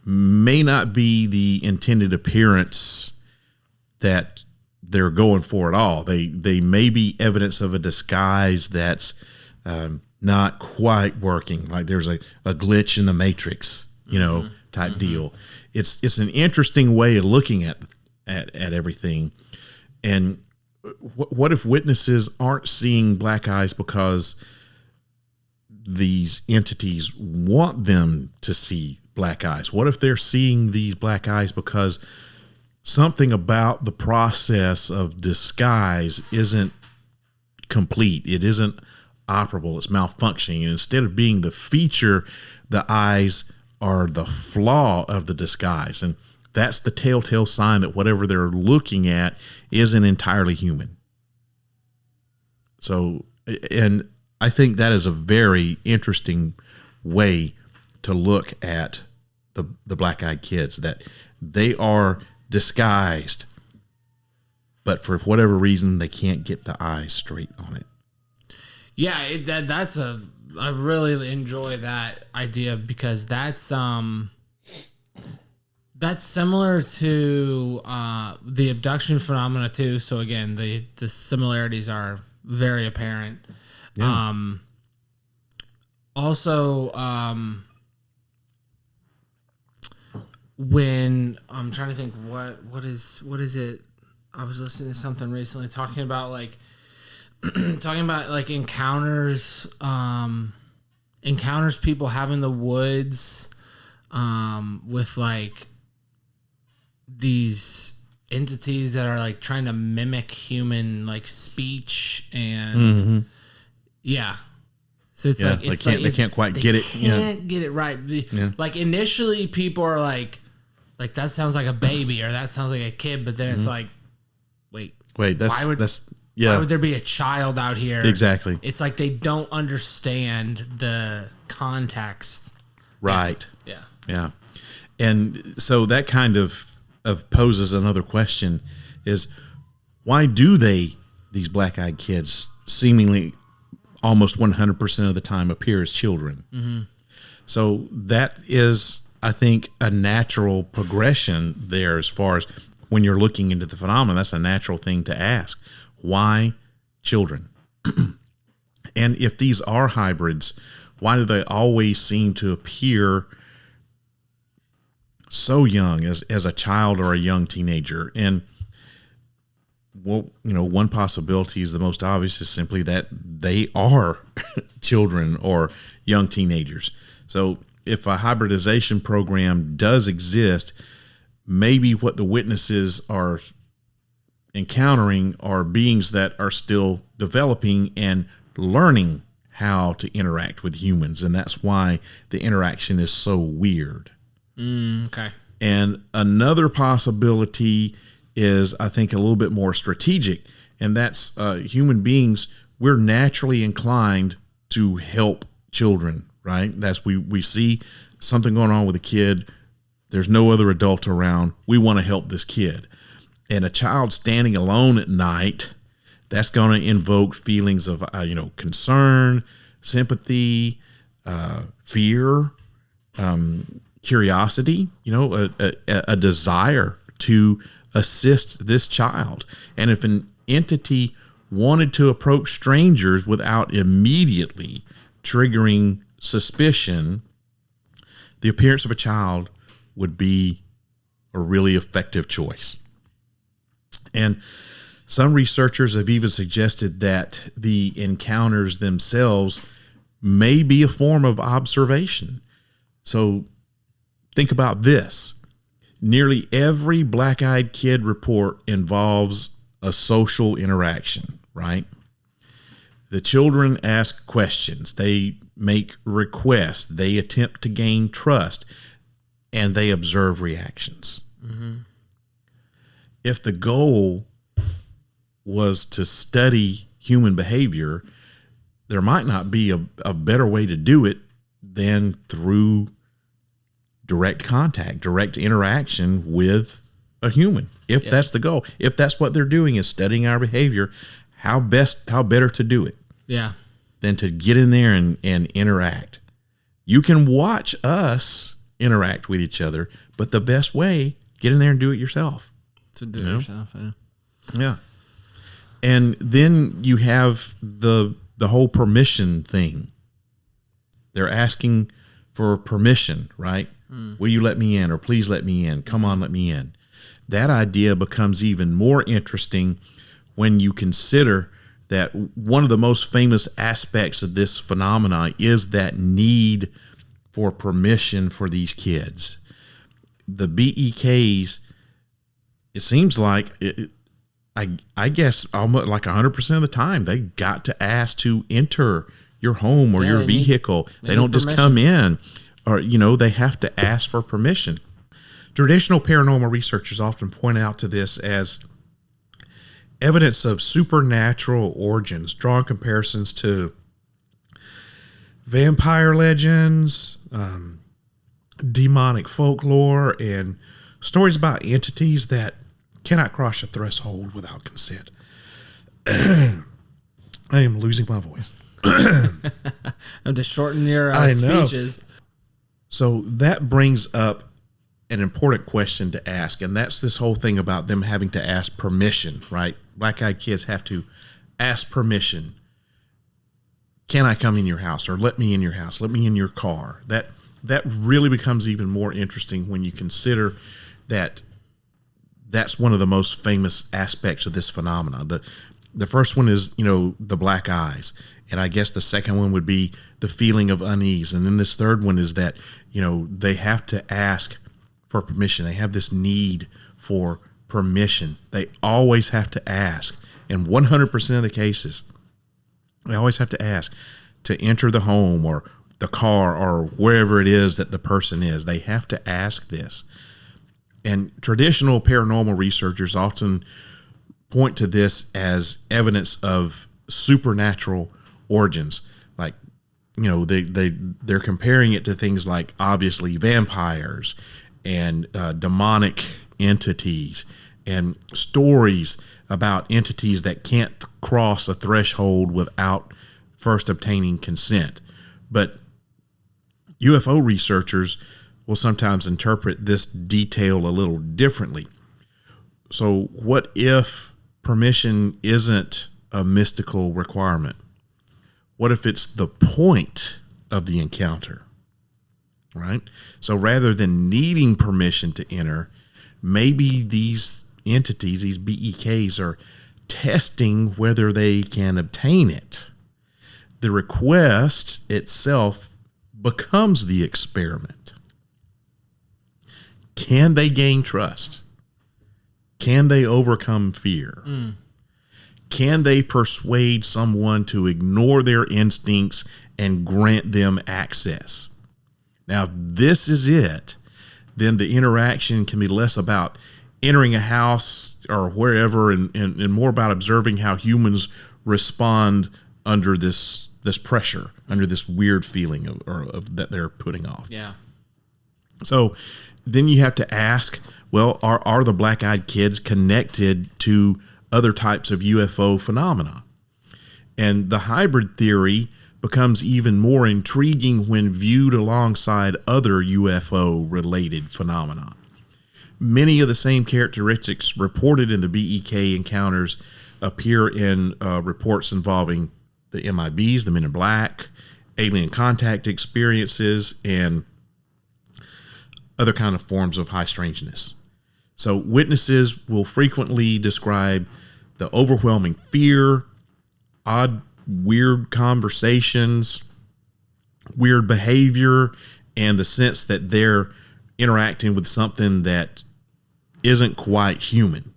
may not be the intended appearance that they're going for at all. They may be evidence of a disguise that's not quite working. Like there's a glitch in the matrix, type deal. It's an interesting way of looking at everything. And what if witnesses aren't seeing black eyes because these entities want them to see black eyes? What if they're seeing these black eyes because something about the process of disguise isn't complete? It isn't operable. It's malfunctioning. And instead of being the feature, the eyes are the flaw of the disguise. And that's the telltale sign that whatever they're looking at isn't entirely human. So, and I think that is a very interesting way to look at the black-eyed kids, that they are disguised, but for whatever reason, they can't get the eyes straight on it. Yeah, I really enjoy that idea, because that's similar to the abduction phenomena too. So again, the similarities are very apparent. Yeah. Also, when I'm trying to think, what is it? I was listening to something recently talking about like encounters people have in the woods with like these entities that are like trying to mimic human like speech and yeah. So it's they can't quite get it. Can't get it right. Like initially people are like that sounds like a baby or that sounds like a kid, but then it's like, wait, why would there be a child out here? Exactly. It's like they don't understand the context. Right. Yeah. And so that kind of poses another question, is why do these black-eyed kids seemingly almost 100% of the time appear as children? So that is, I think, a natural progression there as far as when you're looking into the phenomenon. That's a natural thing to ask. Why children? And if these are hybrids, why do they always seem to appear so young as a child or a young teenager? And well, one possibility is the most obvious is simply that they are children or young teenagers. So if a hybridization program does exist, maybe what the witnesses are encountering are beings that are still developing and learning how to interact with humans. And that's why the interaction is so weird. Okay. And another possibility is, I think, a little bit more strategic, and that's human beings, we're naturally inclined to help children, right? That's we see something going on with a kid, there's no other adult around, we want to help this kid. And a child standing alone at night, that's going to invoke feelings of concern, sympathy, fear, curiosity, a desire to assist this child. And if an entity wanted to approach strangers without immediately triggering suspicion, the appearance of a child would be a really effective choice. And some researchers have even suggested that the encounters themselves may be a form of observation. So think about this. Nearly every black-eyed kid report involves a social interaction, right? The children ask questions, they make requests, they attempt to gain trust, and they observe reactions. Mm-hmm. If the goal was to study human behavior, there might not be a better way to do it than through direct contact, direct interaction with a human. If that's the goal, if that's what they're doing is studying our behavior, how better to do it? Yeah. Than to get in there and interact. You can watch us interact with each other, but the best way, get in there and do it yourself. To do it yourself, yeah. Yeah. And then you have the whole permission thing. They're asking for permission, right? Will you let me in, or please let me in? Come on, let me in. That idea becomes even more interesting when you consider that one of the most famous aspects of this phenomena is that need for permission for these kids. The BEKs, it seems like, I guess almost like 100% of the time, they got to ask to enter your home or your vehicle. They don't just come in. Or, they have to ask for permission. Traditional paranormal researchers often point out to this as evidence of supernatural origins, drawing comparisons to vampire legends, demonic folklore, and stories about entities that cannot cross a threshold without consent. I am losing my voice. And to shorten your speeches. So that brings up an important question to ask, and that's this whole thing about them having to ask permission, right? Black-eyed kids have to ask permission. Can I come in your house? Or let me in your house. Let me in your car. That really becomes even more interesting when you consider that that's one of the most famous aspects of this phenomena. The first one is, the black eyes. And I guess the second one would be the feeling of unease. And then this third one is that, they have to ask for permission. They have this need for permission. They always have to ask. In 100% of the cases, they always have to ask to enter the home or the car or wherever it is that the person is. They have to ask this. And traditional paranormal researchers often point to this as evidence of supernatural origins. Like, they're comparing it to things like, obviously, vampires and demonic entities and stories about entities that can't cross a threshold without first obtaining consent. But UFO researchers will sometimes interpret this detail a little differently. So what if permission isn't a mystical requirement? What if it's the point of the encounter, right? So rather than needing permission to enter, maybe these entities, these BEKs, are testing whether they can obtain it. The request itself becomes the experiment. Can they gain trust? Can they overcome fear? Can they persuade someone to ignore their instincts and grant them access? Now, if this is it, then the interaction can be less about entering a house or wherever and more about observing how humans respond under this pressure, under this weird feeling of that they're putting off. Yeah. So then you have to ask, well, are the black-eyed kids connected to other types of UFO phenomena? And the hybrid theory becomes even more intriguing when viewed alongside other UFO-related phenomena. Many of the same characteristics reported in the BEK encounters appear in reports involving the MIBs, the Men in Black, alien contact experiences, and other kind of forms of high strangeness. So witnesses will frequently describe the overwhelming fear, odd, weird conversations, weird behavior, and the sense that they're interacting with something that isn't quite human,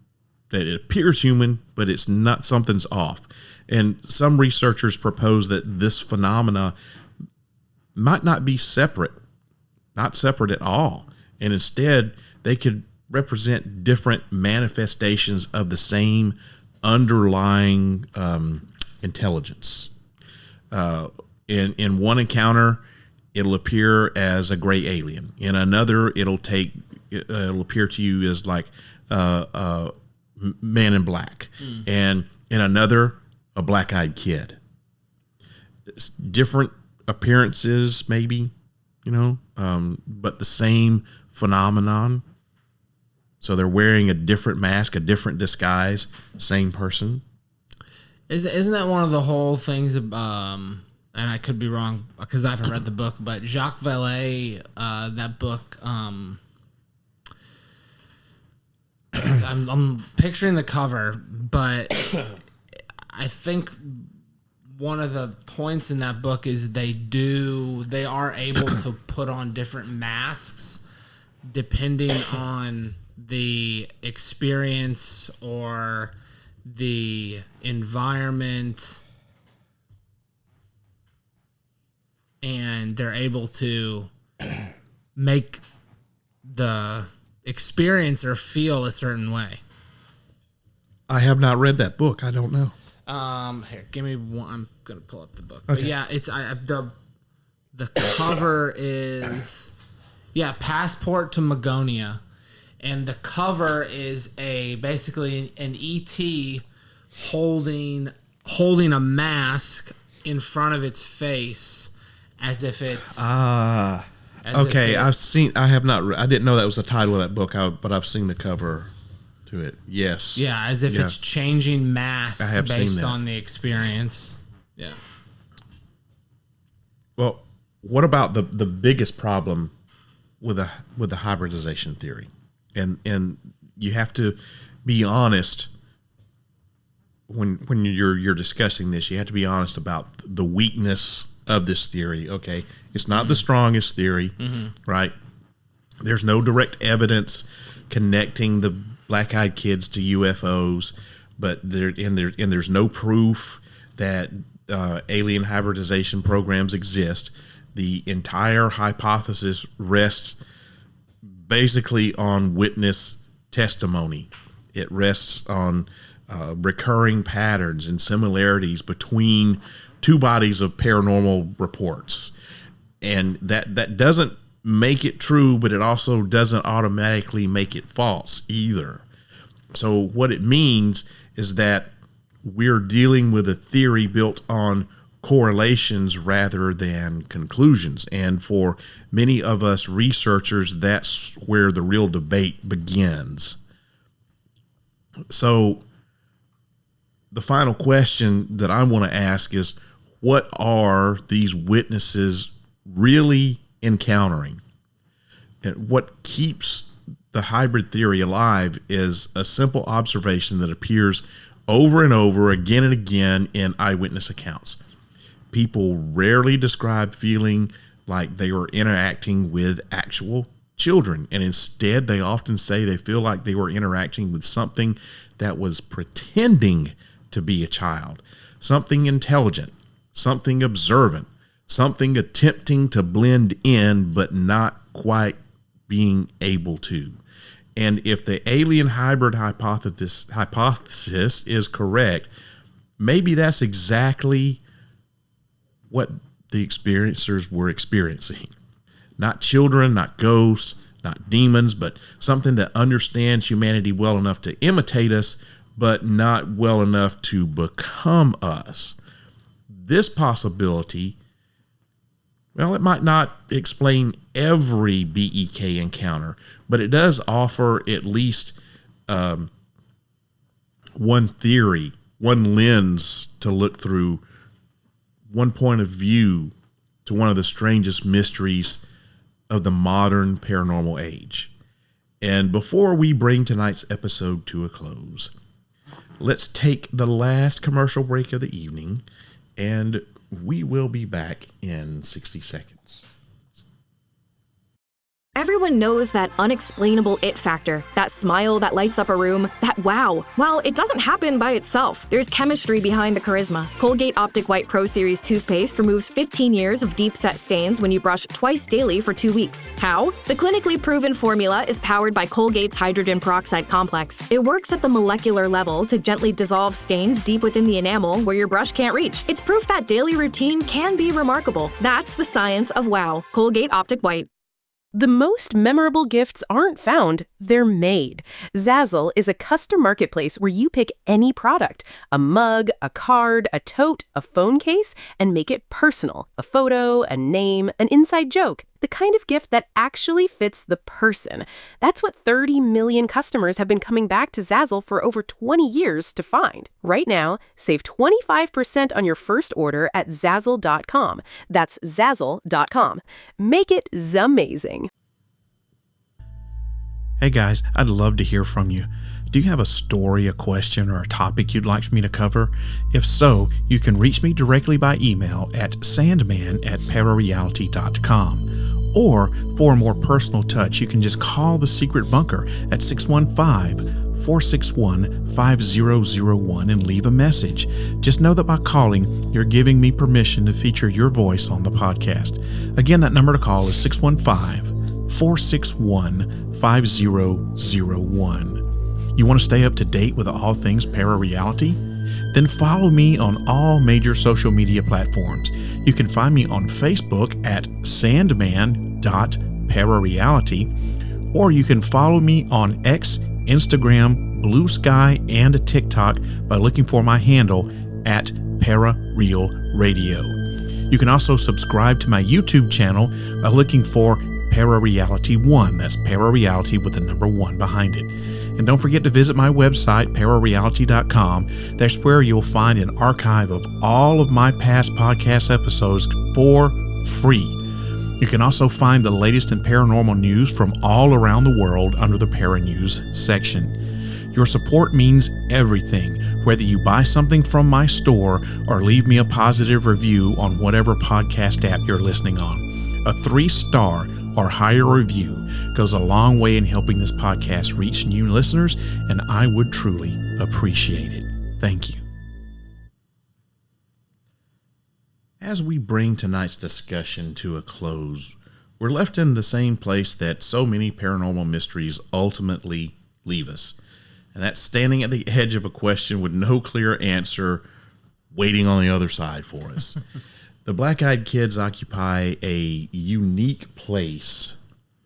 that it appears human, but it's not, something's off. And some researchers propose that this phenomena might not be separate, not separate at all. And instead, they could represent different manifestations of the same underlying intelligence. In one encounter, it'll appear as a gray alien. In another, it'll appear to you as like Man in Black. And in another, a black-eyed kid. It's different appearances, maybe, but the same phenomenon. So they're wearing a different mask, a different disguise, same person. Isn't that one of the whole things? And I could be wrong because I haven't read the book, but Jacques Vallée, that book. I'm picturing the cover, but I think one of the points in that book is they are able to put on different masks depending on the experience or the environment, and they're able to make the experiencer feel a certain way. I have not read that book. I don't know. Here, give me one. I'm gonna pull up the book. Okay. But yeah, it's the cover is Passport to Magonia, and the cover is basically an ET holding a mask in front of its face as if it's okay. I have not. I didn't know that was the title of that book, but I've seen the cover to it. Yes. Yeah, as if it's changing masks based on the experience. Yeah. Well, what about the biggest problem with the hybridization theory? And you have to be honest when you're discussing this. You have to be honest about the weakness of this theory. Okay, it's not the strongest theory, right? There's no direct evidence connecting the black-eyed kids to UFOs, but there's no proof that alien hybridization programs exist. The entire hypothesis rests basically on witness testimony. It rests on recurring patterns and similarities between two bodies of paranormal reports. And that doesn't make it true, but it also doesn't automatically make it false either. So what it means is that we're dealing with a theory built on correlations rather than conclusions. And for many of us researchers, that's where the real debate begins. So the final question that I want to ask is, what are these witnesses really encountering? And what keeps the hybrid theory alive is a simple observation that appears over and over again and again in eyewitness accounts. People rarely describe feeling like they were interacting with actual children, and instead they often say they feel like they were interacting with something that was pretending to be a child, something intelligent, something observant, something attempting to blend in but not quite being able to. And if the alien hybrid hypothesis is correct, maybe that's exactly what the experiencers were experiencing. Not children, not ghosts, not demons, but something that understands humanity well enough to imitate us, but not well enough to become us. This possibility, well, it might not explain every BEK encounter, but it does offer at least one theory, one lens to look through, one point of view to one of the strangest mysteries of the modern paranormal age. And before we bring tonight's episode to a close, let's take the last commercial break of the evening, and we will be back in 60 seconds. Everyone knows that unexplainable it factor, that smile that lights up a room, that wow. Well, it doesn't happen by itself. There's chemistry behind the charisma. Colgate Optic White Pro Series toothpaste removes 15 years of deep-set stains when you brush twice daily for 2 weeks. How? The clinically proven formula is powered by Colgate's hydrogen peroxide complex. It works at the molecular level to gently dissolve stains deep within the enamel where your brush can't reach. It's proof that daily routine can be remarkable. That's the science of wow. Colgate Optic White. The most memorable gifts aren't found, they're made. Zazzle is a custom marketplace where you pick any product, a mug, a card, a tote, a phone case, and make it personal. A photo, a name, an inside joke. The kind of gift that actually fits the person. That's what 30 million customers have been coming back to Zazzle for over 20 years to find. Right now, save 25% on your first order at Zazzle.com. That's Zazzle.com. Make it zamazing. Hey guys, I'd love to hear from you. Do you have a story, a question, or a topic you'd like for me to cover? If so, you can reach me directly by email at sandman@parareality.com. Or, for a more personal touch, you can just call the Secret Bunker at 615-461-5001 and leave a message. Just know that by calling, you're giving me permission to feature your voice on the podcast. Again, that number to call is 615-461-5001. You want to stay up to date with all things ParaReality? Then follow me on all major social media platforms. You can find me on Facebook at sandman.parareality, or you can follow me on X, Instagram, Blue Sky, and TikTok by looking for my handle at ParaRealRadio. You can also subscribe to my YouTube channel by looking for ParaReality 1. That's ParaReality with the number 1 behind it. And don't forget to visit my website, parareality.com. That's where you'll find an archive of all of my past podcast episodes for free. You can also find the latest in paranormal news from all around the world under the Para News section. Your support means everything, whether you buy something from my store or leave me a positive review on whatever podcast app you're listening on. A 3-star or higher review goes a long way in helping this podcast reach new listeners, and I would truly appreciate it. Thank you. As we bring tonight's discussion to a close, we're left in the same place that so many paranormal mysteries ultimately leave us, and that's standing at the edge of a question with no clear answer, waiting on the other side for us. The Black-Eyed Kids occupy a unique place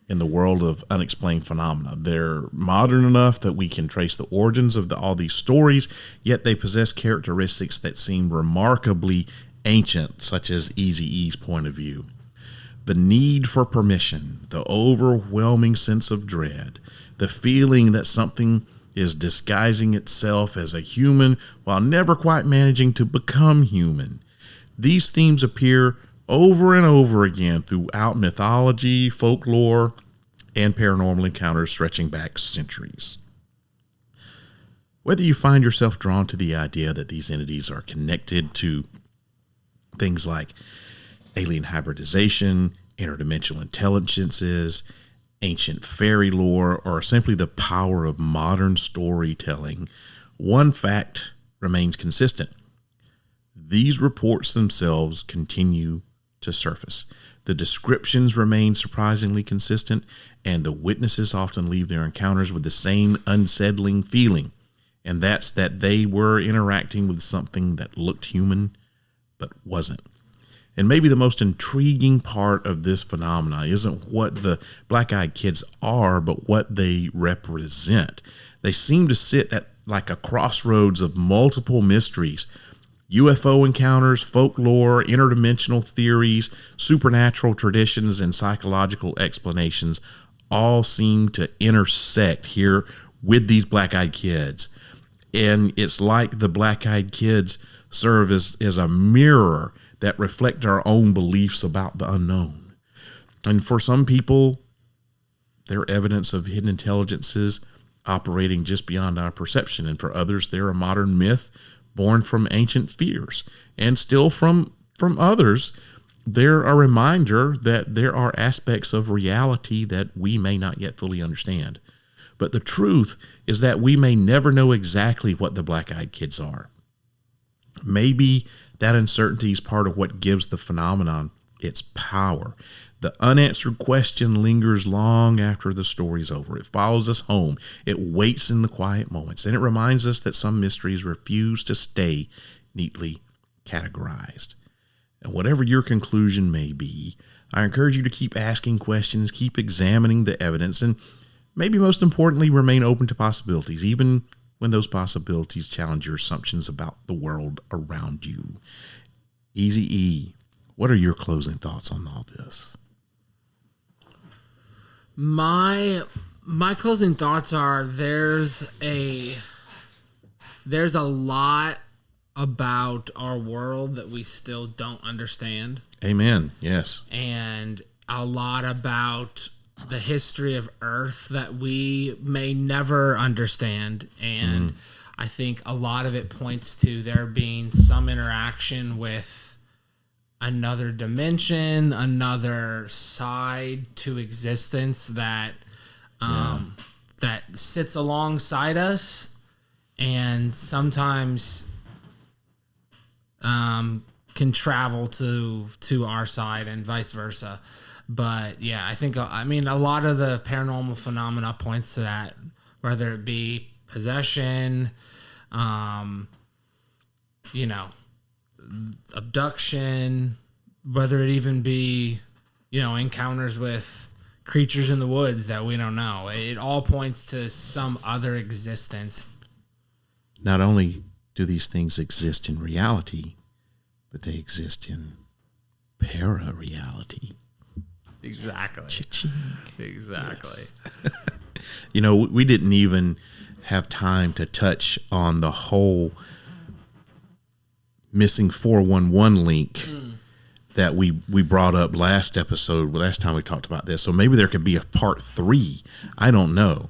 in the world of unexplained phenomena. They're modern enough that we can trace the origins of all these stories, yet they possess characteristics that seem remarkably ancient, such as Eazy-E's point of view. The need for permission, the overwhelming sense of dread, the feeling that something is disguising itself as a human while never quite managing to become human. These themes appear over and over again throughout mythology, folklore, and paranormal encounters stretching back centuries. Whether you find yourself drawn to the idea that these entities are connected to things like alien hybridization, interdimensional intelligences, ancient fairy lore, or simply the power of modern storytelling, one fact remains consistent. These reports themselves continue to surface. The descriptions remain surprisingly consistent, and the witnesses often leave their encounters with the same unsettling feeling, and that's that they were interacting with something that looked human but wasn't. And maybe the most intriguing part of this phenomena isn't what the black-eyed kids are, but what they represent. They seem to sit at like a crossroads of multiple mysteries. UFO encounters, folklore, interdimensional theories, supernatural traditions, and psychological explanations all seem to intersect here with these black-eyed kids. And it's like the black-eyed kids serve as a mirror that reflect our own beliefs about the unknown. And for some people, they're evidence of hidden intelligences operating just beyond our perception. And for others, they're a modern myth born from ancient fears. And still from others, they're a reminder that there are aspects of reality that we may not yet fully understand. But the truth is that we may never know exactly what the black-eyed kids are. Maybe that uncertainty is part of what gives the phenomenon its power. The unanswered question lingers long after the story's over. It follows us home. It waits in the quiet moments. And it reminds us that some mysteries refuse to stay neatly categorized. And whatever your conclusion may be, I encourage you to keep asking questions, keep examining the evidence, and maybe most importantly, remain open to possibilities, even when those possibilities challenge your assumptions about the world around you. Eazy-E, what are your closing thoughts on all this? My closing thoughts are there's a lot about our world that we still don't understand. Amen. Yes. And a lot about the history of Earth that we may never understand. And I think a lot of it points to there being some interaction with another dimension, another side to existence that that sits alongside us and sometimes can travel to our side and vice versa. But yeah, I mean, a lot of the paranormal phenomena points to that, whether it be possession, abduction, whether it even be, encounters with creatures in the woods that we don't know. It all points to some other existence. Not only do these things exist in reality, but they exist in parareality. Exactly. Cha-ching. Exactly. Yes. We didn't even have time to touch on the whole missing 411 link that we brought up last time we talked about this. So maybe there could be a part 3. I don't know.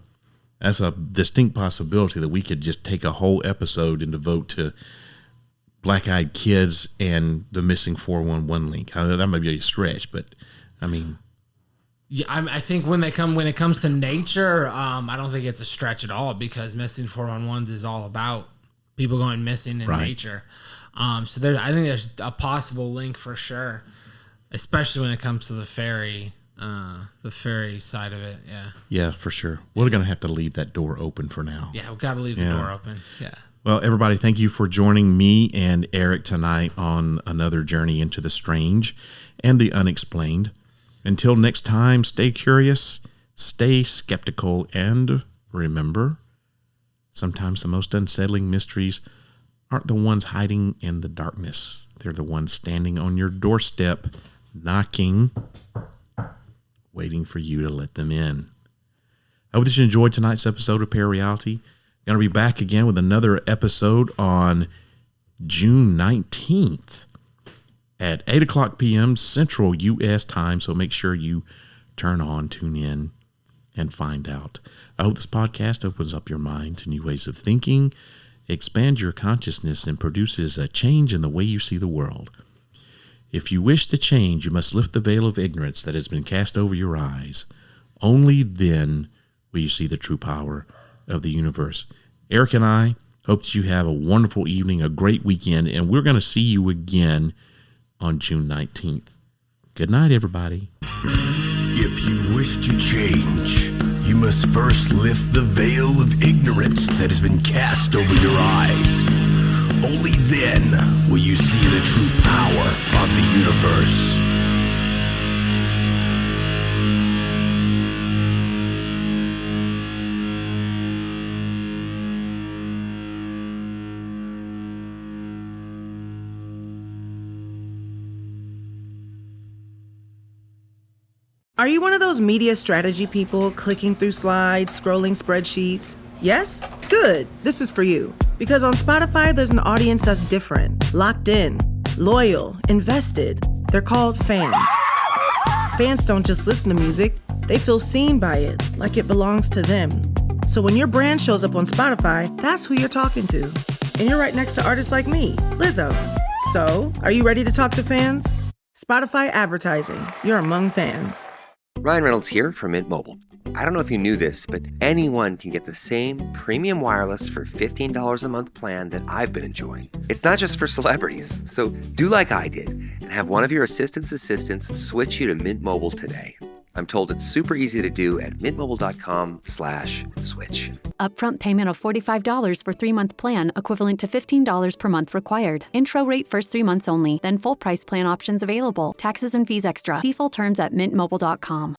That's a distinct possibility that we could just take a whole episode and devote to black-eyed kids and the missing 411 link. I know that might be a stretch, but I mean, yeah, I think when it comes to nature, I don't think it's a stretch at all, because missing 411s is all about people going missing in nature. So I think there's a possible link for sure, especially when it comes to the fairy side of it. Yeah. Yeah, for sure. We're going to have to leave that door open for now. Yeah, we've got to leave the door open. Yeah. Well, everybody, thank you for joining me and Eric tonight on another journey into the strange and the unexplained. Until next time, stay curious, stay skeptical, and remember, sometimes the most unsettling mysteries aren't the ones hiding in the darkness. They're the ones standing on your doorstep, knocking, waiting for you to let them in. I hope that you enjoyed tonight's episode of ParaReality. Going to be back again with another episode on June 19th at 8 o'clock p.m. Central U.S. time. So make sure you tune in, and find out. I hope this podcast opens up your mind to new ways of thinking, expands your consciousness, and produces a change in the way you see the world. If you wish to change, you must lift the veil of ignorance that has been cast over your eyes. Only then will you see the true power of the universe. Eric and I hope that you have a wonderful evening, a great weekend, and we're going to see you again on June 19th. Good night, everybody. If you wish to change, you must first lift the veil of ignorance that has been cast over your eyes. Only then will you see the true power of the universe. Are you one of those media strategy people clicking through slides, scrolling spreadsheets? Yes? Good. This is for you. Because on Spotify, there's an audience that's different, locked in, loyal, invested. They're called fans. Fans don't just listen to music, they feel seen by it, like it belongs to them. So when your brand shows up on Spotify, that's who you're talking to. And you're right next to artists like me, Lizzo. So, are you ready to talk to fans? Spotify advertising. You're among fans. Ryan Reynolds here from Mint Mobile. I don't know if you knew this, but anyone can get the same premium wireless for $15 a month plan that I've been enjoying. It's not just for celebrities. So do like I did and have one of your assistants switch you to Mint Mobile today. I'm told it's super easy to do at mintmobile.com/switch. Upfront payment of $45 for 3-month plan, equivalent to $15 per month required. Intro rate first 3 months only, then full price plan options available. Taxes and fees extra. See full terms at mintmobile.com.